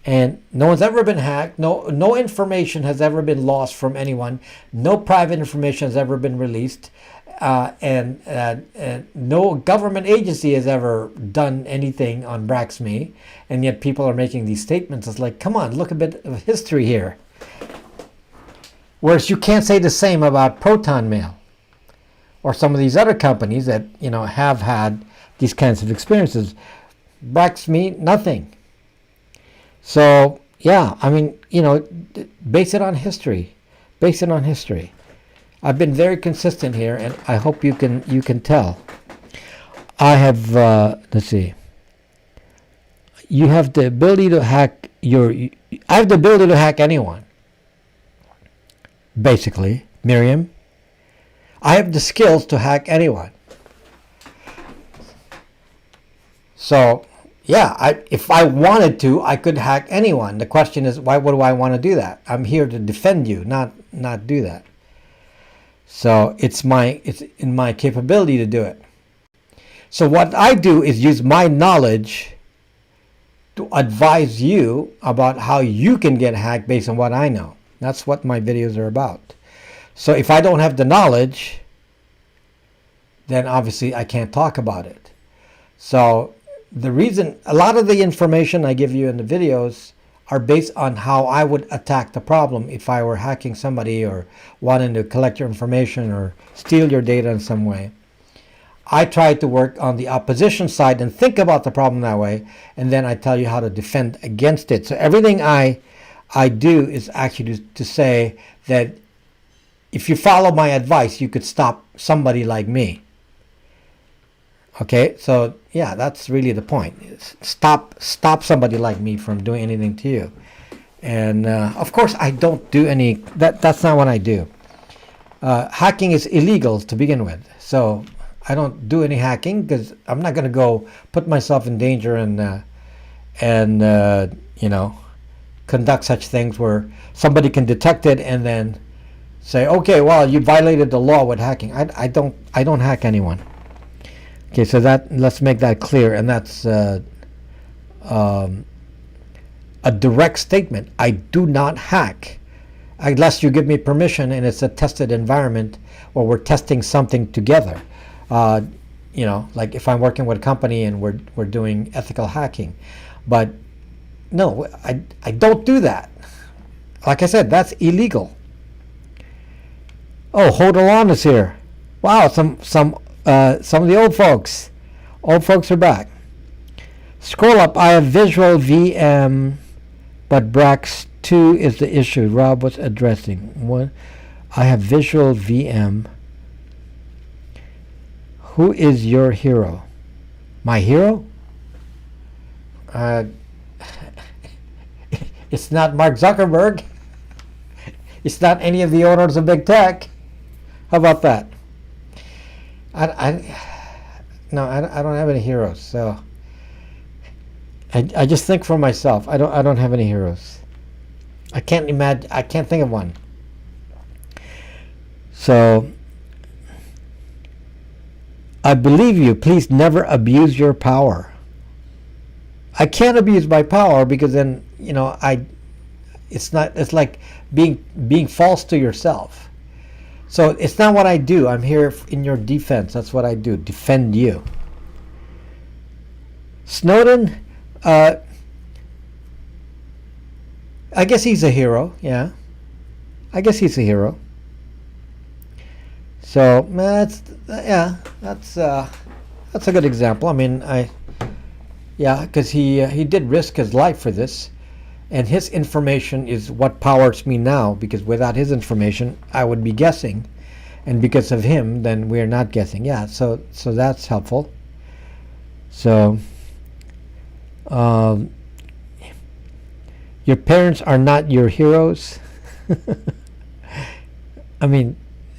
And no one's ever been hacked. No information has ever been lost from anyone. No private information has ever been released. And no government agency has ever done anything on BraxMe. And yet people are making these statements. It's like, come on, look a bit of history here. Whereas you can't say the same about Proton Mail or some of these other companies that, have had these kinds of experiences. BraxMe, nothing. So yeah, I mean, base it on history. Base it on history. I've been very consistent here, and I hope you can tell. I have let's see. You have the ability to hack I have the ability to hack anyone. Basically, Miriam. I have the skills to hack anyone. So, yeah, if I wanted to, I could hack anyone. The question is, why would I want to do that? I'm here to defend you, not do that. So it's in my capability to do it. So what I do is use my knowledge to advise you about how you can get hacked based on what I know. That's what my videos are about. So if I don't have the knowledge, then obviously I can't talk about it. So the reason, a lot of the information I give you in the videos are based on how I would attack the problem if I were hacking somebody or wanting to collect your information or steal your data in some way. I try to work on the opposition side and think about the problem that way, and then I tell you how to defend against it. So everything I do is actually to say that if you follow my advice, you could stop somebody like me. Okay, so yeah, that's really the point. Stop somebody like me from doing anything to you. And of course, I don't do any. That's not what I do. Hacking is illegal to begin with, so I don't do any hacking because I'm not going to go put myself in danger and conduct such things where somebody can detect it and then say, okay, well, you violated the law with hacking. I don't hack anyone. Okay, so let's make that clear, and that's a direct statement. I do not hack unless you give me permission and it's a tested environment where we're testing something together. Like if I'm working with a company and we're doing ethical hacking. But no, I don't do that. Like I said, that's illegal. Oh, Hodalon is here. Wow, some of the old folks. Old folks are back. Scroll up. I have visual VM, but Brax 2 is the issue Rob was addressing. One, I have visual VM. Who is your hero? My hero? It's not Mark Zuckerberg. It's not any of the owners of big tech. How about that? I don't have any heroes. So I just think for myself. I don't have any heroes. I can't imagine. I can't think of one. So I believe you. Please never abuse your power. I can't abuse my power because then it's like being false to yourself. So it's not what I do. I'm here in your defense. That's what I do. Defend you. Snowden, I guess he's a hero. Yeah, I guess he's a hero. So that's a good example. I mean, because he did risk his life for this, and his information is what powers me now. Because without his information, I would be guessing, and because of him, then we're not guessing. Yeah, so that's helpful. So, your parents are not your heroes. I mean,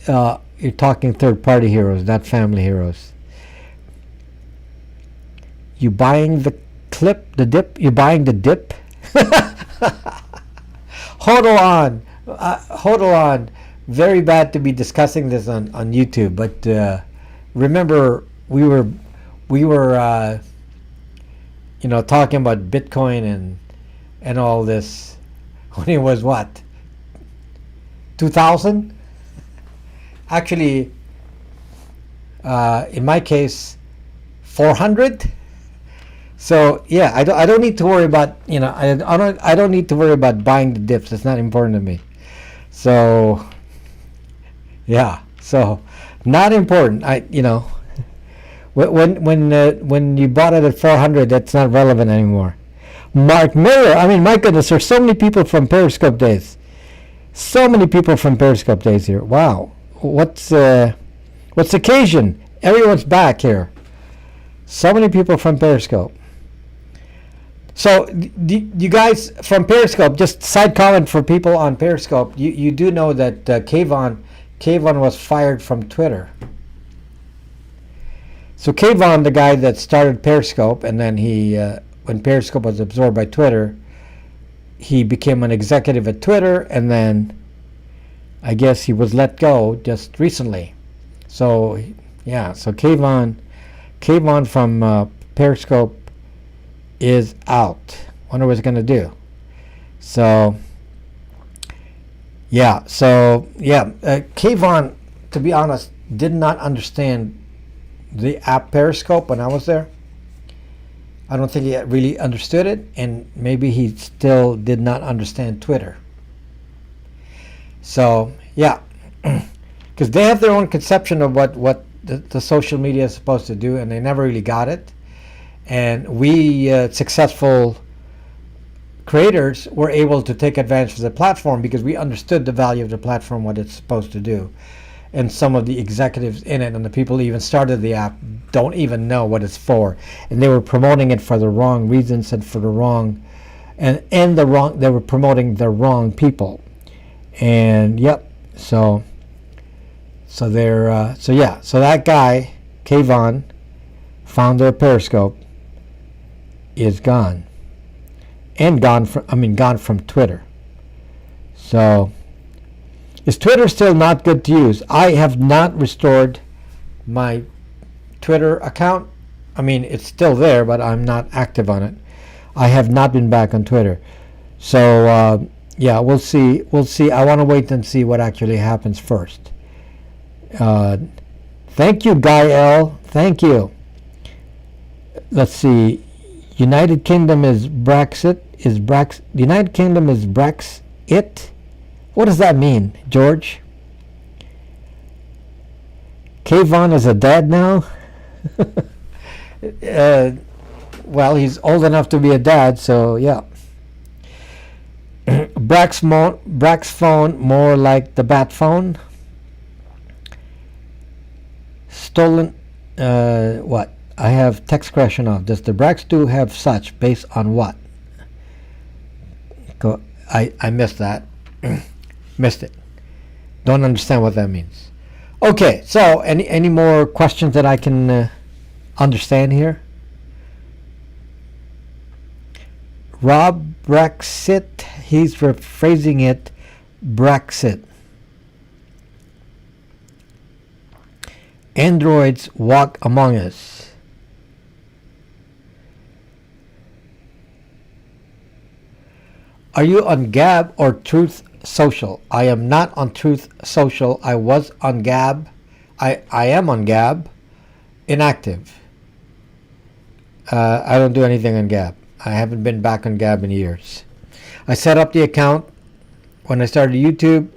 you're talking third-party heroes, not family heroes. You buying the dip? You buying the dip? Hold on. Very bad to be discussing this on YouTube, but remember we were talking about Bitcoin and all this when it was what, 2000? Actually, in my case, 400. So yeah, I don't need to worry about I don't need to worry about buying the dips. It's not important to me. So yeah, so not important. When you bought it at 400, that's not relevant anymore. Mark Miller. I mean, my goodness, there's so many people from Periscope days. So many people from Periscope days here. Wow. What's the occasion? Everyone's back here. So many people from Periscope. So, you guys from Periscope, just side comment for people on Periscope, you do know that Kayvon was fired from Twitter. So Kayvon, the guy that started Periscope, and then he, when Periscope was absorbed by Twitter, he became an executive at Twitter, and then I guess he was let go just recently. So, yeah, so Kayvon from Periscope is out. Wonder what he's going to do. So, Kayvon, to be honest, did not understand the app Periscope when I was there. I don't think he really understood it, and maybe he still did not understand Twitter. So, yeah, because they have their own conception of what the social media is supposed to do, and they never really got it. And we successful creators were able to take advantage of the platform because we understood the value of the platform, what it's supposed to do. And some of the executives in it and the people who even started the app don't even know what it's for. And they were promoting it for the wrong reasons and for the wrong, they were promoting the wrong people. And yep, so that guy, Kayvon, founder of Periscope, is gone. And gone from Twitter. So, is Twitter still not good to use? I have not restored my Twitter account. I mean, it's still there, but I'm not active on it. I have not been back on Twitter. So, yeah, we'll see. I want to wait and see what actually happens first. Thank you, Guy L. Thank you. Let's see. United Kingdom is Brexit. United Kingdom is Brexit. What does that mean, George? Kayvon is a dad now? Well, he's old enough to be a dad, so yeah. Brax phone, more like the bat phone. Stolen, what? I have text question off. Does the Brax 2 have such based on what? I missed that. Missed it. Don't understand what that means. Okay, so any more questions that I can understand here? Rob Brexit, he's rephrasing it, Brexit. Androids walk among us. Are you on Gab or Truth Social? I am not on Truth Social. I was on Gab. I am on Gab. Inactive. I don't do anything on Gab. I haven't been back on Gab in years. I set up the account when I started YouTube.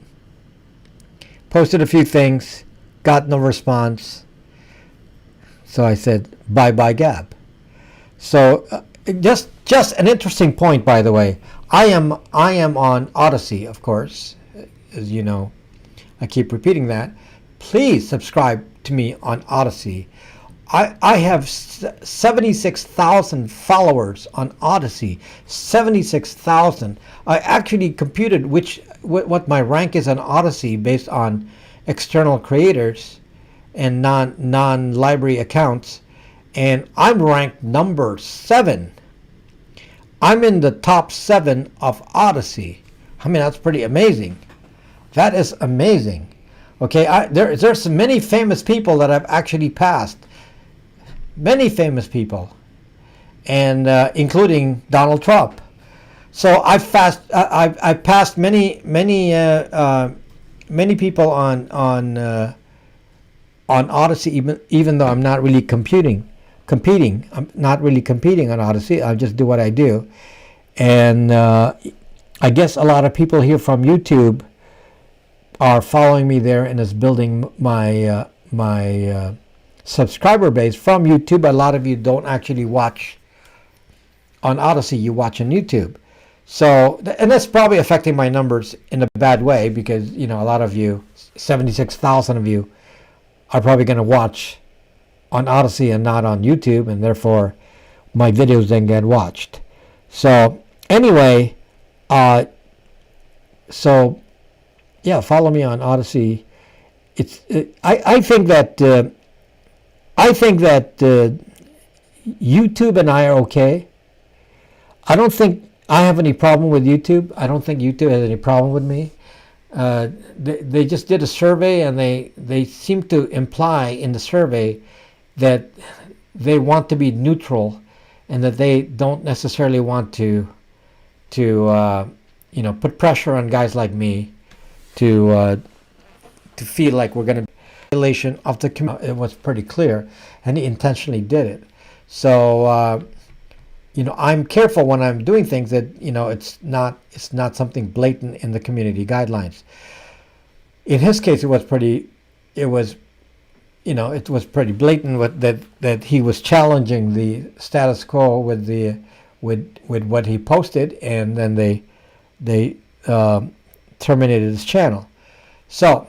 Posted a few things. Got no response. So I said, bye-bye Gab. So just an interesting point, by the way. I am on Odyssey, of course, as you know. I keep repeating that. Please subscribe to me on Odyssey. I have 76,000 followers on Odyssey. 76,000. I actually computed what my rank is on Odyssey based on external creators and non-library accounts, and I'm ranked number 7. I'm in the top 7 of Odyssey. I mean, that's pretty amazing. That is amazing. Okay, there's many famous people that I've actually passed. Many famous people, and including Donald Trump. So I passed many people on Odyssey, even though I'm not really competing. I'm not really competing on Odyssey. I just do what I do. And I guess a lot of people here from YouTube are following me there and is building my subscriber base from YouTube. A lot of you don't actually watch on Odyssey you watch on YouTube. So, and that's probably affecting my numbers in a bad way because, you know, a lot of you, 76,000 of you, are probably going to watch on Odyssey and not on YouTube, and therefore my videos then get watched. So, anyway, so yeah, follow me on Odyssey. I think that YouTube and I are okay. I don't think I have any problem with YouTube. I don't think YouTube has any problem with me. They just did a survey, and they seem to imply in the survey that they want to be neutral, and that they don't necessarily want to you know, put pressure on guys like me to feel like we're going to violation of the community. It was pretty clear, and he intentionally did it. So you know, I'm careful when I'm doing things that, you know, it's not something blatant in the community guidelines. In his case, it was pretty blatant that he was challenging the status quo with what he posted, and then they terminated his channel. So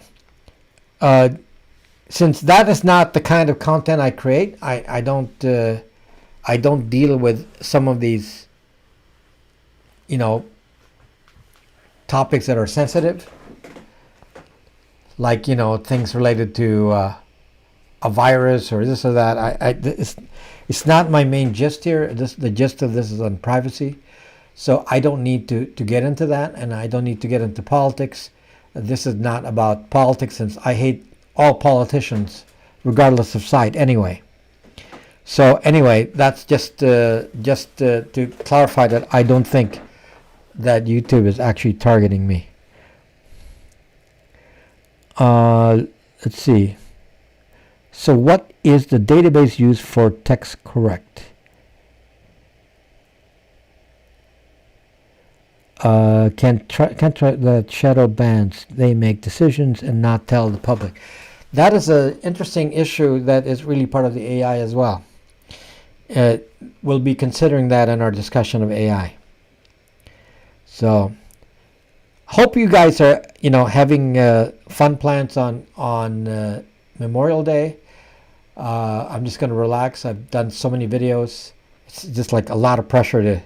since that is not the kind of content I create, I don't deal with some of these, you know, topics that are sensitive, like, you know, things related to a virus or this or that. It's not my main gist here. The gist of this is on privacy, so I don't need to get into that, and I don't need to get into politics. This is not about politics, since I hate all politicians, regardless of side, anyway. So anyway, that's just to clarify that I don't think that YouTube is actually targeting me. Let's see. So what is the database used for text correct? Can't try the shadow bans. They make decisions and not tell the public. That is an interesting issue that is really part of the AI as well. We'll be considering that in our discussion of AI. So, hope you guys are, you know, having fun plans on Memorial Day. I'm just going to relax. I've done so many videos. It's just like a lot of pressure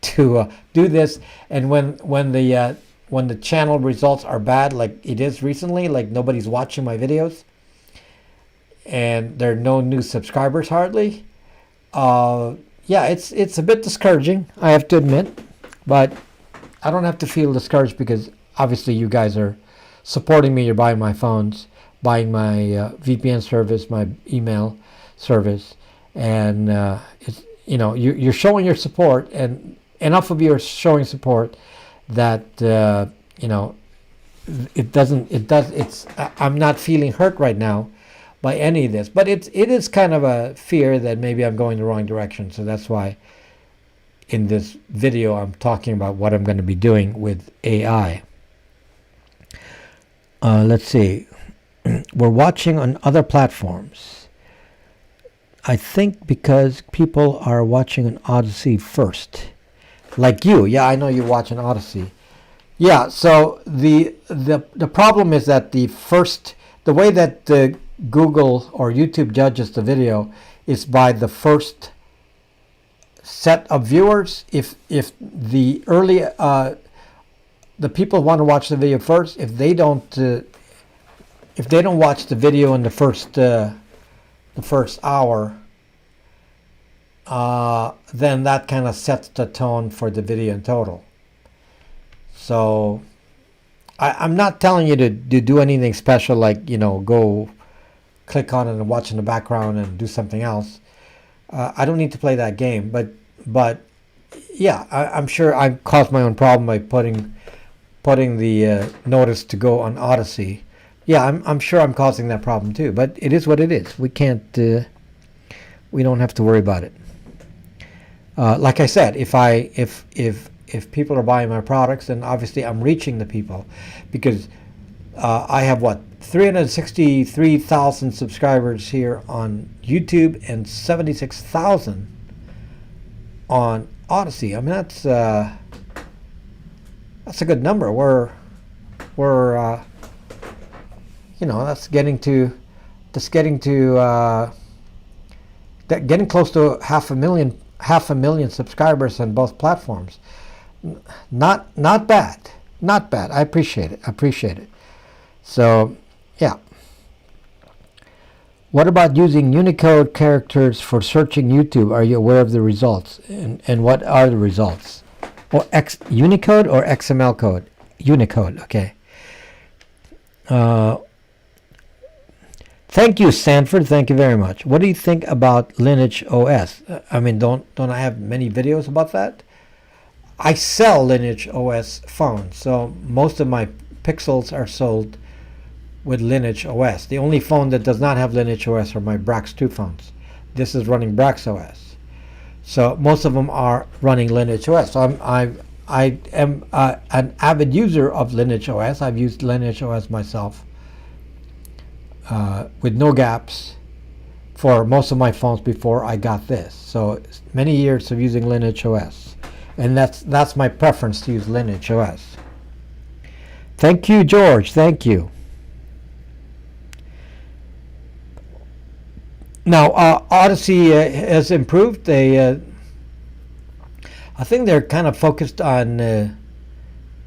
to do this. And when the channel results are bad, like it is recently, like nobody's watching my videos, and there are no new subscribers hardly. Yeah, it's a bit discouraging, I have to admit, but I don't have to feel discouraged because obviously you guys are supporting me. You're buying my phones, buying my VPN service, my email service, and it's, you know, you're showing your support, and enough of you are showing support that you know, I'm not feeling hurt right now by any of this, but it is kind of a fear that maybe I'm going the wrong direction. So that's why in this video I'm talking about what I'm going to be doing with AI. Let's see. We're watching on other platforms. I think because people are watching on Odyssey first, like you. Yeah, I know you watch on Odyssey. Yeah. So the problem is that the way that Google or YouTube judges the video is by the first set of viewers. If the early the people want to watch the video first, if they don't watch the video in the first hour, then that kind of sets the tone for the video in total. So I'm not telling you to do anything special, like, you know, go click on it and watch in the background and do something else. I don't need to play that game, but yeah, I'm sure I caused my own problem by putting the notice to go on Odyssey. Yeah, I'm sure I'm causing that problem too, but it is what it is. We can't, we don't have to worry about it. Like I said, if people are buying my products, then obviously I'm reaching the people, because I have 363,000 subscribers here on YouTube and 76,000 on Odyssey. I mean, that's a good number. We're that's getting close to half a million subscribers on both platforms. Not bad. I appreciate it. So, yeah. What about using Unicode characters for searching YouTube? Are you aware of the results? And what are the results? Or Unicode or XML code? Unicode, okay. Thank you, Sanford. Thank you very much. What do you think about Lineage OS? I mean, don't I have many videos about that? I sell Lineage OS phones, so most of my Pixels are sold with Lineage OS. The only phone that does not have Lineage OS are my Brax 2 phones. This is running Brax OS. So most of them are running Lineage OS. So I am an avid user of Lineage OS. I've used Lineage OS myself with no gaps for most of my phones before I got this. So many years of using Lineage OS. And that's my preference, to use Lineage OS. Thank you, George. Thank you. Now, Odyssey has improved. I think they're kind of focused on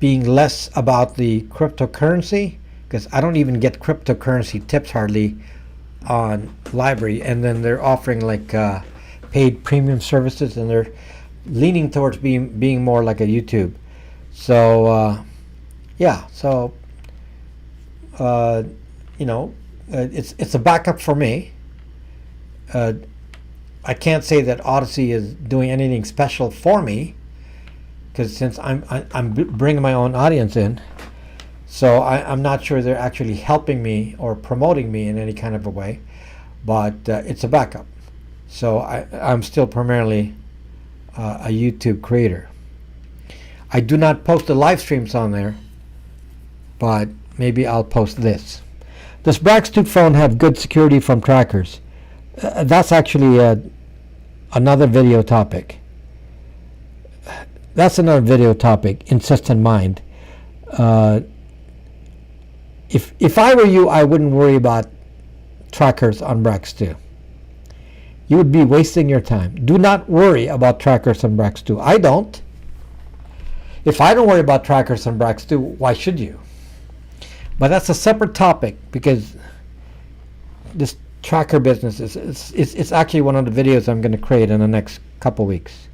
being less about the cryptocurrency, because I don't even get cryptocurrency tips hardly on library, and then they're offering like paid premium services, and they're leaning towards being more like a YouTube. So yeah, so it's a backup for me. I can't say that Odyssey is doing anything special for me, because since I'm bringing my own audience in, so I'm not sure they're actually helping me or promoting me in any kind of a way, but it's a backup. So I'm still primarily a YouTube creator. I do not post the live streams on there, but maybe I'll post this. Does Brax 2 phone have good security from trackers? That's actually another video topic. Insist in mind. If I were you, I wouldn't worry about trackers on Brax 2. You would be wasting your time. Do not worry about trackers on Brax 2. I don't. If I don't worry about trackers on Brax 2, why should you? But that's a separate topic, because this tracker business it's actually one of the videos I'm going to create in the next couple weeks.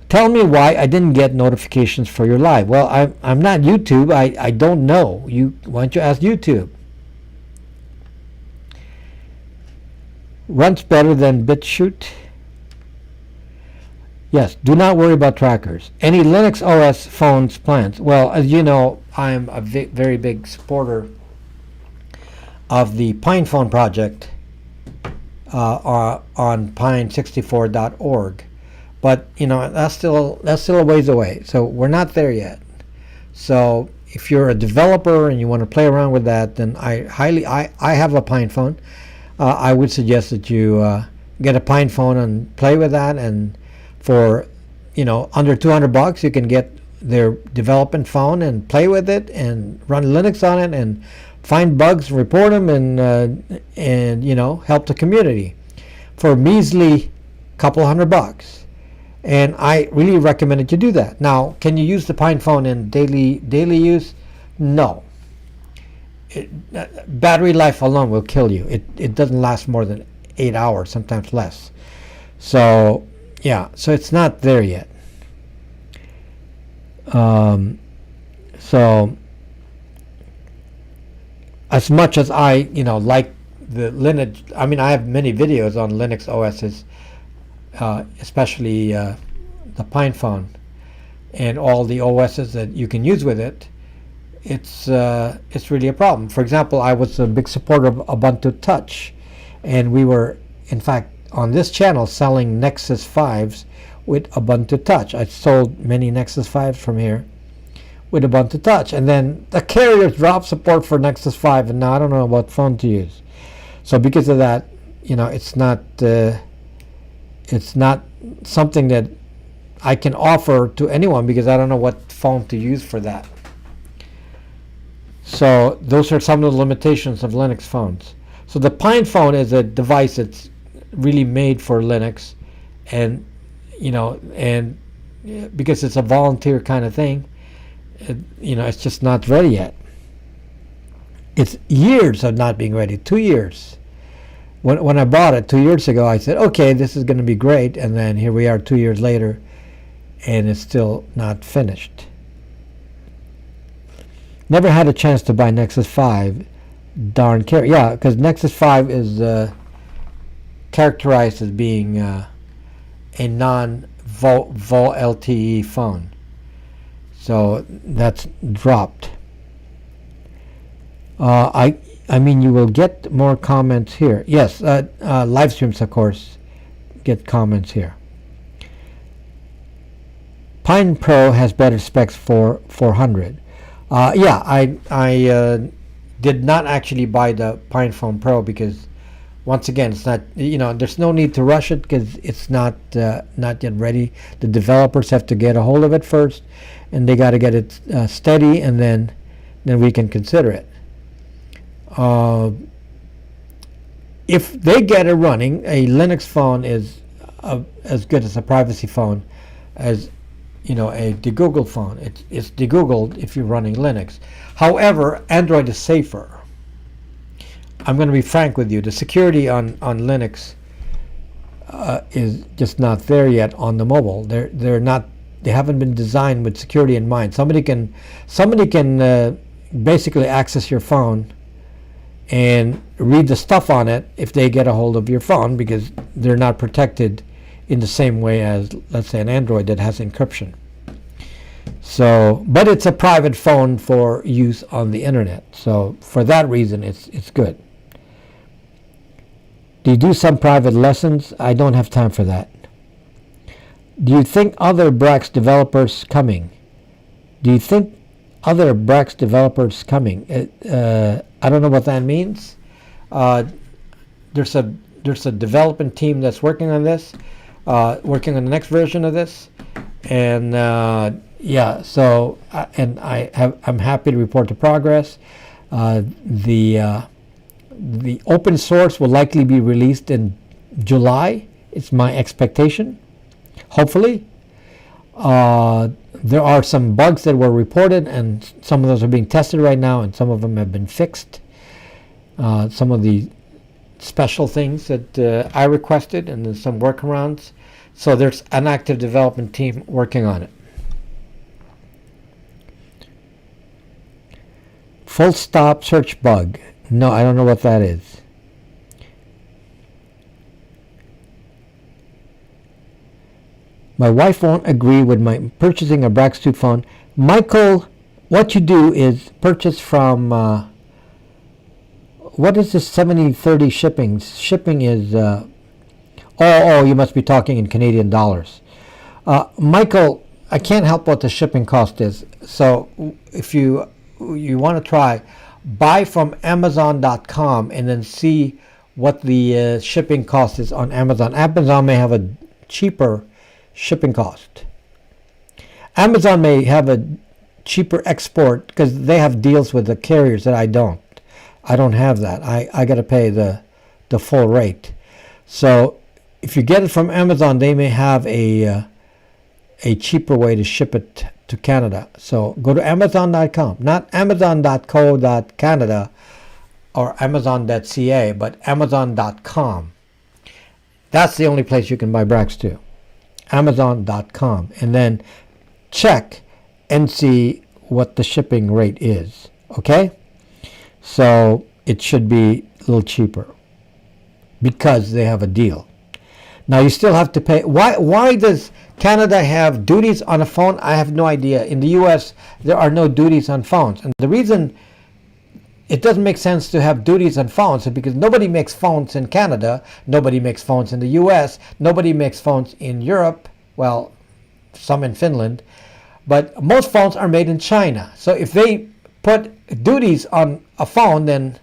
Tell me why I didn't get notifications for your live. Well, I'm not YouTube. I don't know. Why don't you ask YouTube? Runs better than BitChute. Yes, do not worry about trackers. Any Linux OS phones plans? Well, as you know, I'm a very big supporter of the PinePhone project on pine64.org, but that's still a ways away. So we're not there yet. So if you're a developer and you want to play around with that, then I have a PinePhone. I would suggest that you get a PinePhone and play with that, and for under $200 you can get their development phone and play with it and run Linux on it and find bugs, report them, and help the community for measly couple $100. And I really recommend that you do that. Now, can you use the PinePhone in daily use? No. Battery life alone will kill you. It doesn't last more than 8 hours, sometimes less. So yeah, so it's not there yet. So as much as I like the Lineage, I mean, I have many videos on Linux OSs, especially the PinePhone and all the OSs that you can use with it. It's really a problem. For example, I was a big supporter of Ubuntu Touch, and we were, in fact, on this channel selling Nexus 5s with Ubuntu Touch. I sold many Nexus 5s from here with Ubuntu Touch, and then the carriers dropped support for Nexus 5, and now I don't know what phone to use. So because of that, it's not it's not something that I can offer to anyone because I don't know what phone to use for that. So those are some of the limitations of Linux phones. So the Pine phone is a device that's really made for Linux, and and because it's a volunteer kind of thing, it's just not ready yet. It's years of not being ready. 2 years. When I bought it 2 years ago, I said, okay, this is going to be great, and then here we are 2 years later, and it's still not finished. Never had a chance to buy Nexus 5. Darn care. Yeah, because Nexus 5 is characterized as being a non-Vol LTE phone. So that's dropped. I mean, you will get more comments here. Yes, live streams, of course, get comments here. Pine Pro has better specs for 400. Yeah, I did not actually buy the Pine Phone Pro because, once again, it's not. There's no need to rush it because it's not yet ready. The developers have to get a hold of it first, and they got to get it steady, and then we can consider it. If they get it running, a Linux phone is as good as a privacy phone as a de-Googled phone. It's de-Googled if you're running Linux. However, Android is safer. I'm going to be frank with you. The security on Linux is just not there yet on the mobile. They're not. They haven't been designed with security in mind. Somebody can basically access your phone and read the stuff on it if they get a hold of your phone, because they're not protected in the same way as, let's say, an Android that has encryption. So, but it's a private phone for use on the internet. So for that reason, it's good. Do you do some private lessons? I don't have time for that. Do you think other Brax developers coming? I don't know what that means. There's a development team that's working on this, working on the next version of this, and yeah. So I'm happy to report the progress. The open source will likely be released in July. It's my expectation. Hopefully. There are some bugs that were reported, and some of those are being tested right now, and some of them have been fixed. Some of the special things that I requested, and there's some workarounds. So there's an active development team working on it. Full stop search bug. No, I don't know what that is. My wife won't agree with my purchasing a Brax 2 phone. Michael, what you do is purchase from, what is this 70/30 shipping? Shipping is, you must be talking in Canadian dollars. Michael, I can't help what the shipping cost is. So if you want to try, buy from Amazon.com and then see what the shipping cost is on Amazon. Amazon may have a cheaper shipping cost. Amazon may have a cheaper export because they have deals with the carriers that I don't. I don't have that. I got to pay the full rate. So if you get it from Amazon, they may have a cheaper way to ship it to Canada. So go to Amazon.com, not Amazon.co.canada or Amazon.ca, but Amazon.com. That's the only place you can buy Brax 2. Amazon.com, and then check and see what the shipping rate is. Okay, so it should be a little cheaper because they have a deal. Now you still have to pay. Why does Canada have duties on a phone? I have no idea. In the US there are no duties on phones, and the reason it doesn't make sense to have duties on phones is because nobody makes phones in Canada, nobody makes phones in the US, nobody makes phones in Europe, well, some in Finland, but most phones are made in China. So if they put duties on a phone, then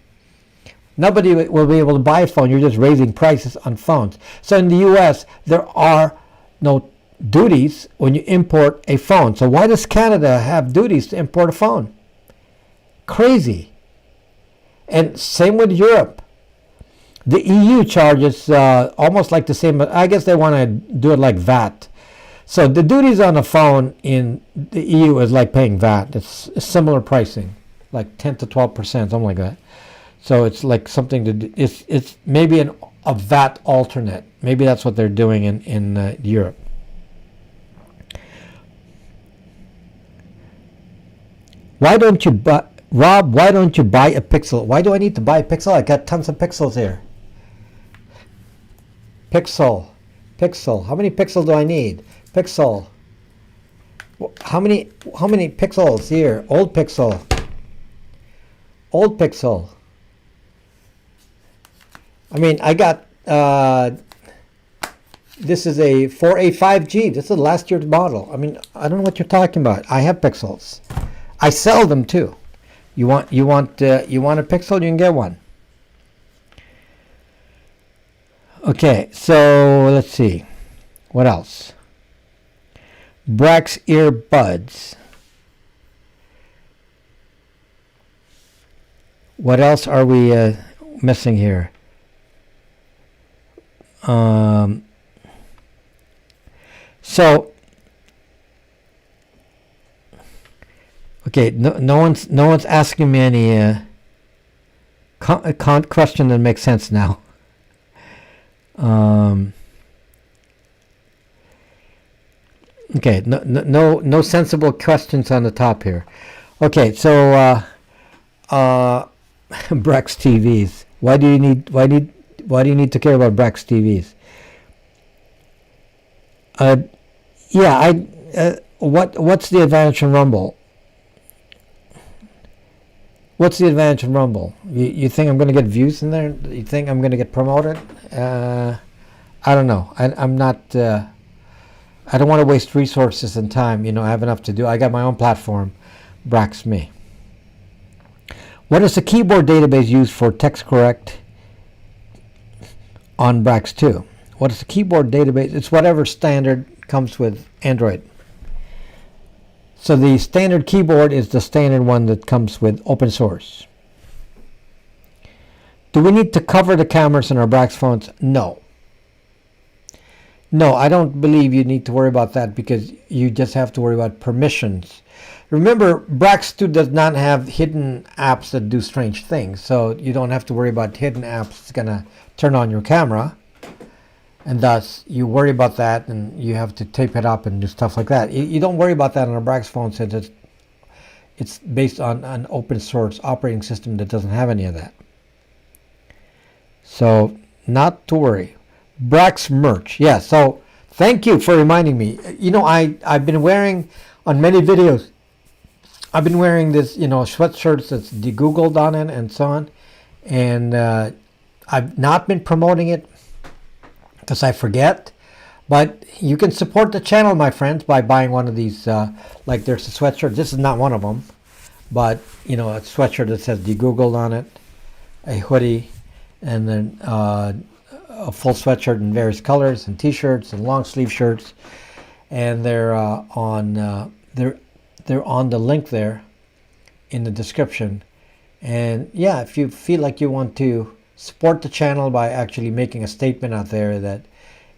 Nobody will be able to buy a phone. You're just raising prices on phones. So in the U.S., there are no duties when you import a phone. So why does Canada have duties to import a phone? Crazy. And same with Europe. The EU charges almost like the same, but I guess they want to do it like VAT. So the duties on a phone in the EU is like paying VAT. It's similar pricing, like 10 to 12%, something like that. So it's like something to do, it's maybe a VAT alternate. Maybe that's what they're doing in Europe. Why don't you buy, Rob? Why don't you buy a Pixel? Why do I need to buy a Pixel? I got tons of Pixels here. Pixel. How many pixels do I need? Pixel. How many pixels here? Old Pixel. I mean, I got this is a 4A5G. This is last year's model. I mean, I don't know what you're talking about. I have Pixels. I sell them too. You want a Pixel? You can get one. Okay, so let's see. What else? Brax earbuds. What else are we missing here? So okay, no one's asking me any question that makes sense now. Okay, no sensible questions on the top here. Okay, so Brex TVs. Why do you need to care about Brex TVs? What's the advantage in Rumble? What's the advantage in Rumble? You think I'm going to get views in there? You think I'm going to get promoted? I don't know. I'm not. I don't want to waste resources and time. You know, I have enough to do. I got my own platform, Brax Me. What is the keyboard database used for text correct on Brax 2? What is the keyboard database? It's whatever standard comes with Android. So the standard keyboard is the standard one that comes with open source. Do we need to cover the cameras in our Brax phones? No. No, I don't believe you need to worry about that because you just have to worry about permissions. Remember, Brax 2 does not have hidden apps that do strange things, so you don't have to worry about hidden apps that's going to turn on your camera. And thus, you worry about that, and you have to tape it up and do stuff like that. You don't worry about that on a Brax phone since it's based on an open source operating system that doesn't have any of that. So, not to worry. Brax merch. Yeah, so thank you for reminding me. You know, I've been wearing, on many videos, I've been wearing this, sweatshirts that's de-googled on it and so on. And I've not been promoting it because I forget. But you can support the channel, my friends, by buying one of these. Like there's a sweatshirt. This is not one of them. But, a sweatshirt that says de-googled on it. A hoodie. And then a full sweatshirt in various colors. And t-shirts and long sleeve shirts. And they're on the link there in the description. And yeah, if you feel like you want to support the channel by actually making a statement out there that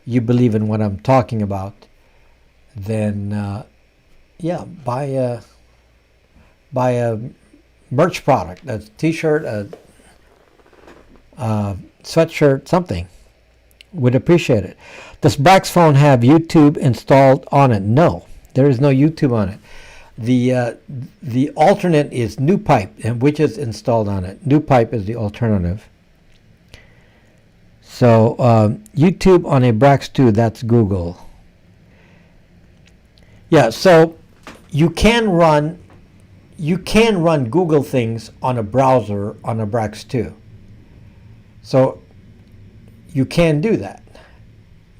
you believe in what I'm talking about, then yeah, buy a merch product, a t-shirt, a sweatshirt, something. Would appreciate it. Does Brax phone have YouTube installed on it? No, there is no YouTube on it. The alternate is NewPipe, and which is installed on it. NewPipe is the alternative. So YouTube on a Brax 2, that's Google. Yeah, so you can run Google things on a browser on a Brax 2. So you can do that.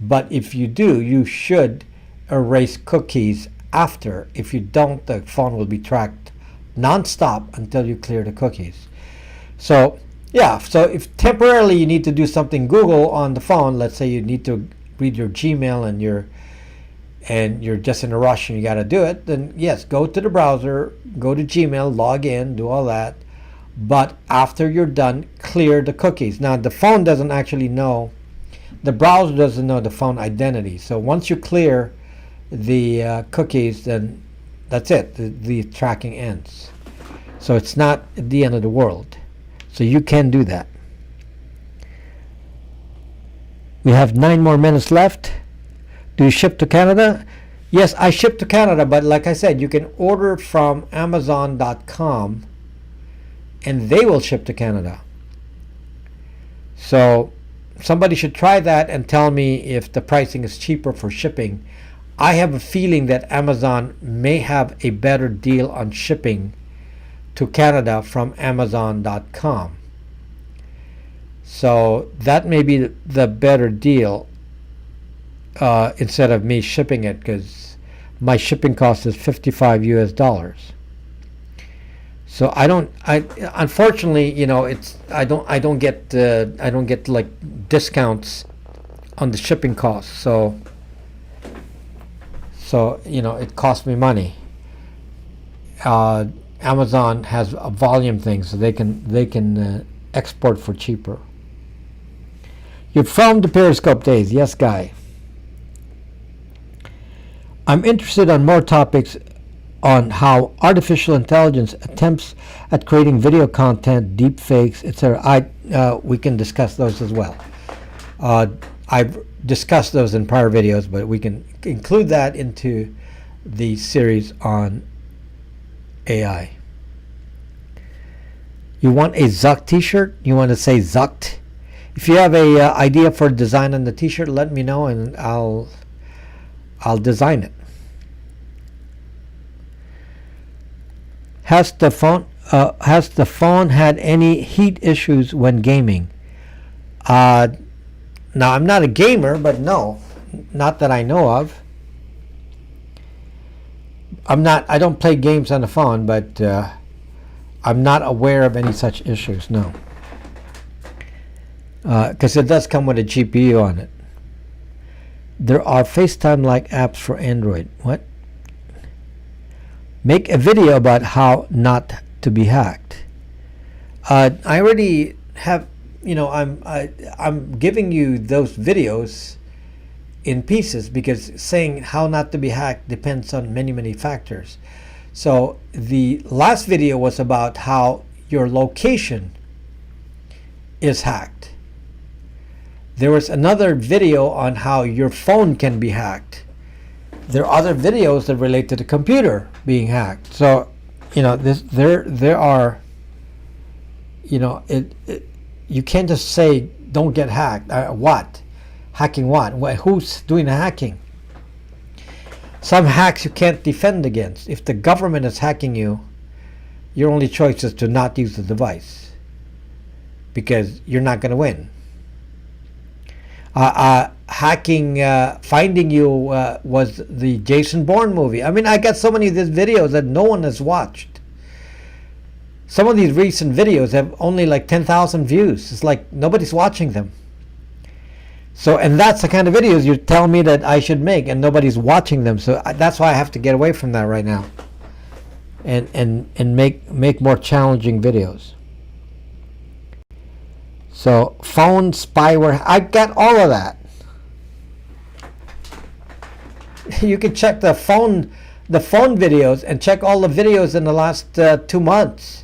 But if you do, you should erase cookies after. If you don't, the phone will be tracked non-stop until you clear the cookies. So Yeah, so if temporarily you need to do something Google on the phone, let's say you need to read your Gmail and you're just in a rush and you got to do it, then yes, go to the browser, go to Gmail, log in, do all that. But after you're done, clear the cookies. Now the phone doesn't actually know, the browser doesn't know the phone identity. So once you clear the cookies, then that's it. The tracking ends. So it's not the end of the world. So you can do that. We have 9 more minutes left. Do you ship to Canada? Yes, I ship to Canada, but like I said, you can order from Amazon.com and they will ship to Canada. So somebody should try that and tell me if the pricing is cheaper for shipping. I have a feeling that Amazon may have a better deal on shipping to Canada from Amazon.com. So that may be the better deal instead of me shipping it, because my shipping cost is $55 US. So unfortunately, I don't get like discounts on the shipping costs. So it costs me money. Amazon has a volume thing, so they can export for cheaper. You filmed the Periscope days, yes, Guy. I'm interested on more topics on how artificial intelligence attempts at creating video content, deep fakes, etc. We can discuss those as well. I've discussed those in prior videos, but we can include that into the series on AI. You want a Zuck t-shirt? You want to say Zucked? If you have a idea for design on the t-shirt, let me know and I'll design it. Has the phone had any heat issues when gaming? Now I'm not a gamer, but no, not that I know of. I don't play games on the phone, but I'm not aware of any such issues, no. Because it does come with a GPU on it. There are FaceTime-like apps for Android. What? Make a video about how not to be hacked. I already have, I'm giving you those videos in pieces, because saying how not to be hacked depends on many, many factors. So the last video was about how your location is hacked. There was another video on how your phone can be hacked. There are other videos that relate to the computer being hacked. So, there are, you can't just say don't get hacked. What? Hacking what? Who's doing the hacking? Some hacks you can't defend against. If the government is hacking you, your only choice is to not use the device, because you're not going to win. Hacking, finding you was the Jason Bourne movie. I mean, I got so many of these videos that no one has watched. Some of these recent videos have only like 10,000 views. It's like nobody's watching them. So, and that's the kind of videos you tell me that I should make, and nobody's watching them. So that's why I have to get away from that right now, and make more challenging videos. So phone spyware, I got all of that. You can check the phone videos and check all the videos in the last 2 months.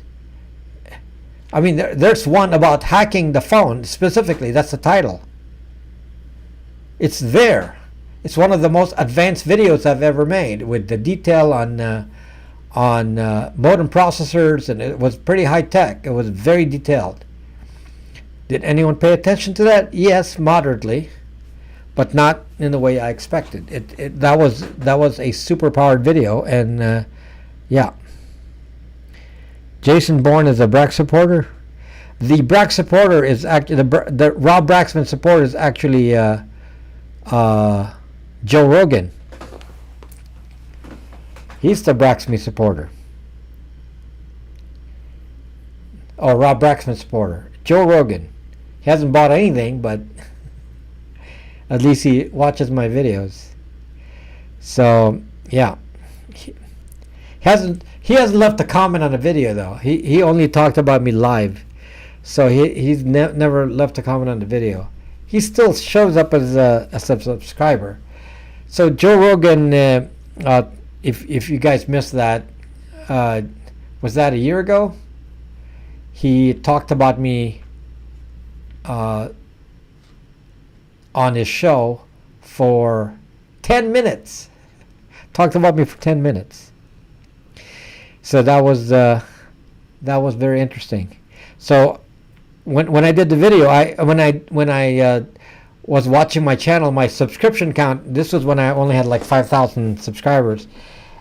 I mean, there's one about hacking the phone specifically. That's the title. It's there. It's one of the most advanced videos I've ever made, with the detail on modem processors, and it was pretty high tech. It was very detailed. Did anyone pay attention to that? Yes, moderately, but not in the way I expected. That was a super powered video, and yeah. Jason Bourne is a Brax supporter. The Brax supporter is actually the Rob Braxman supporter is actually Joe Rogan. He's the Braxman supporter. Oh, Rob Braxman supporter. Joe Rogan. He hasn't bought anything, but at least he watches my videos. So yeah, he hasn't left a comment on the video though. He only talked about me live, so he's never left a comment on the video. He still shows up as a subscriber. So Joe Rogan, if you guys missed that, was that a year ago? He talked about me on his show for 10 minutes. Talked about me for 10 minutes. So that was very interesting. So when I did the video, when I was watching my channel, my subscription count, this was when I only had like 5,000 subscribers,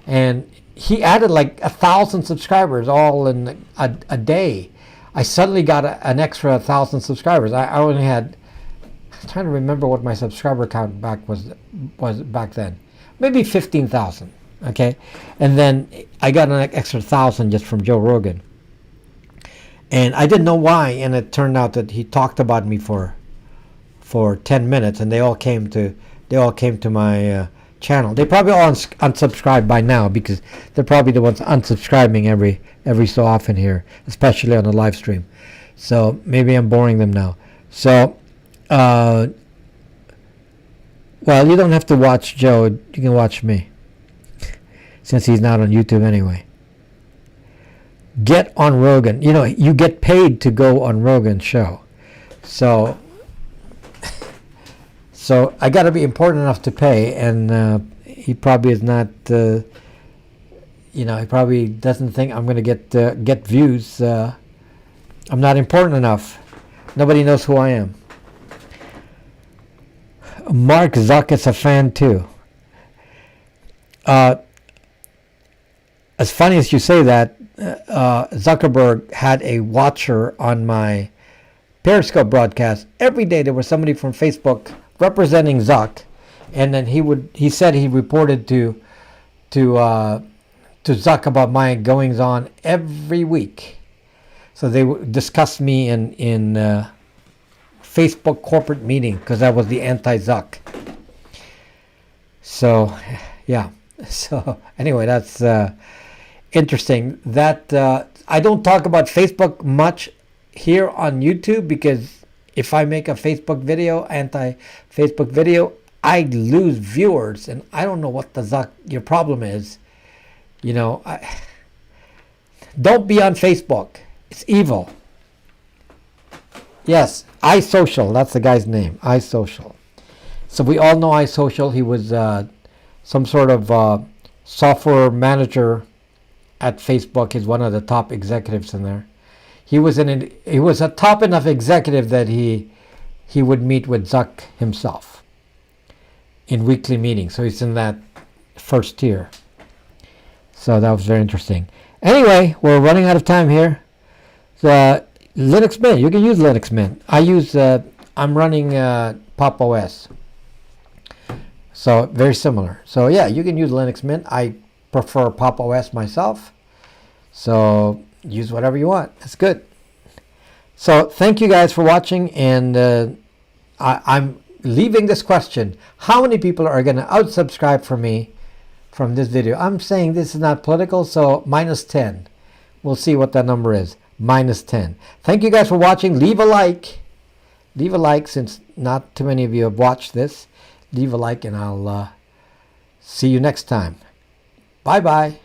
and he added like 1,000 subscribers all in a day. I suddenly got an extra 1,000 subscribers. I only had, I'm trying to remember what my subscriber count was back then. Maybe 15,000. Okay, and then I got an extra 1,000 just from Joe Rogan, and I didn't know why. And it turned out that he talked about me for 10 minutes, and they all came to my channel. They probably all unsubscribed by now, because they're probably the ones unsubscribing every so often here, especially on the live stream. So maybe I'm boring them now. So well, you don't have to watch Joe, you can watch me, since he's not on YouTube anyway. Get on Rogan. You know, you get paid to go on Rogan's show. So I got to be important enough to pay, and he probably is not. He probably doesn't think I'm going to get views. I'm not important enough. Nobody knows who I am. Mark Zuck is a fan too. As funny as you say that, Zuckerberg had a watcher on my Periscope broadcast. Every day there was somebody from Facebook representing Zuck, and then he said he reported to Zuck about my goings on every week. So they discussed me in Facebook corporate meeting, because I was the anti-Zuck. So yeah. So anyway, that's interesting. That I don't talk about Facebook much here on YouTube, because if I make a Facebook video, anti-Facebook video, I lose viewers, and I don't know what your problem is. You know, don't be on Facebook. It's evil. Yes, iSocial. That's the guy's name, iSocial. So we all know iSocial. He was some sort of software manager at Facebook. He's one of the top executives in there. He was a top enough executive that he would meet with Zuck himself in weekly meetings. So he's in that first tier. So that was very interesting. Anyway, we're running out of time here. So, Linux Mint. You can use Linux Mint. I'm running Pop OS. So very similar. So yeah, you can use Linux Mint. I prefer Pop OS myself. So use whatever you want. It's good. So thank you guys for watching, and I'm leaving this question: how many people are going to unsubscribe from me from this video? I'm saying this is not political, so -10. We'll see what that number is. -10. Thank you guys for watching. Leave a like. Leave a like, since not too many of you have watched this. Leave a like, and I'll see you next time. Bye bye.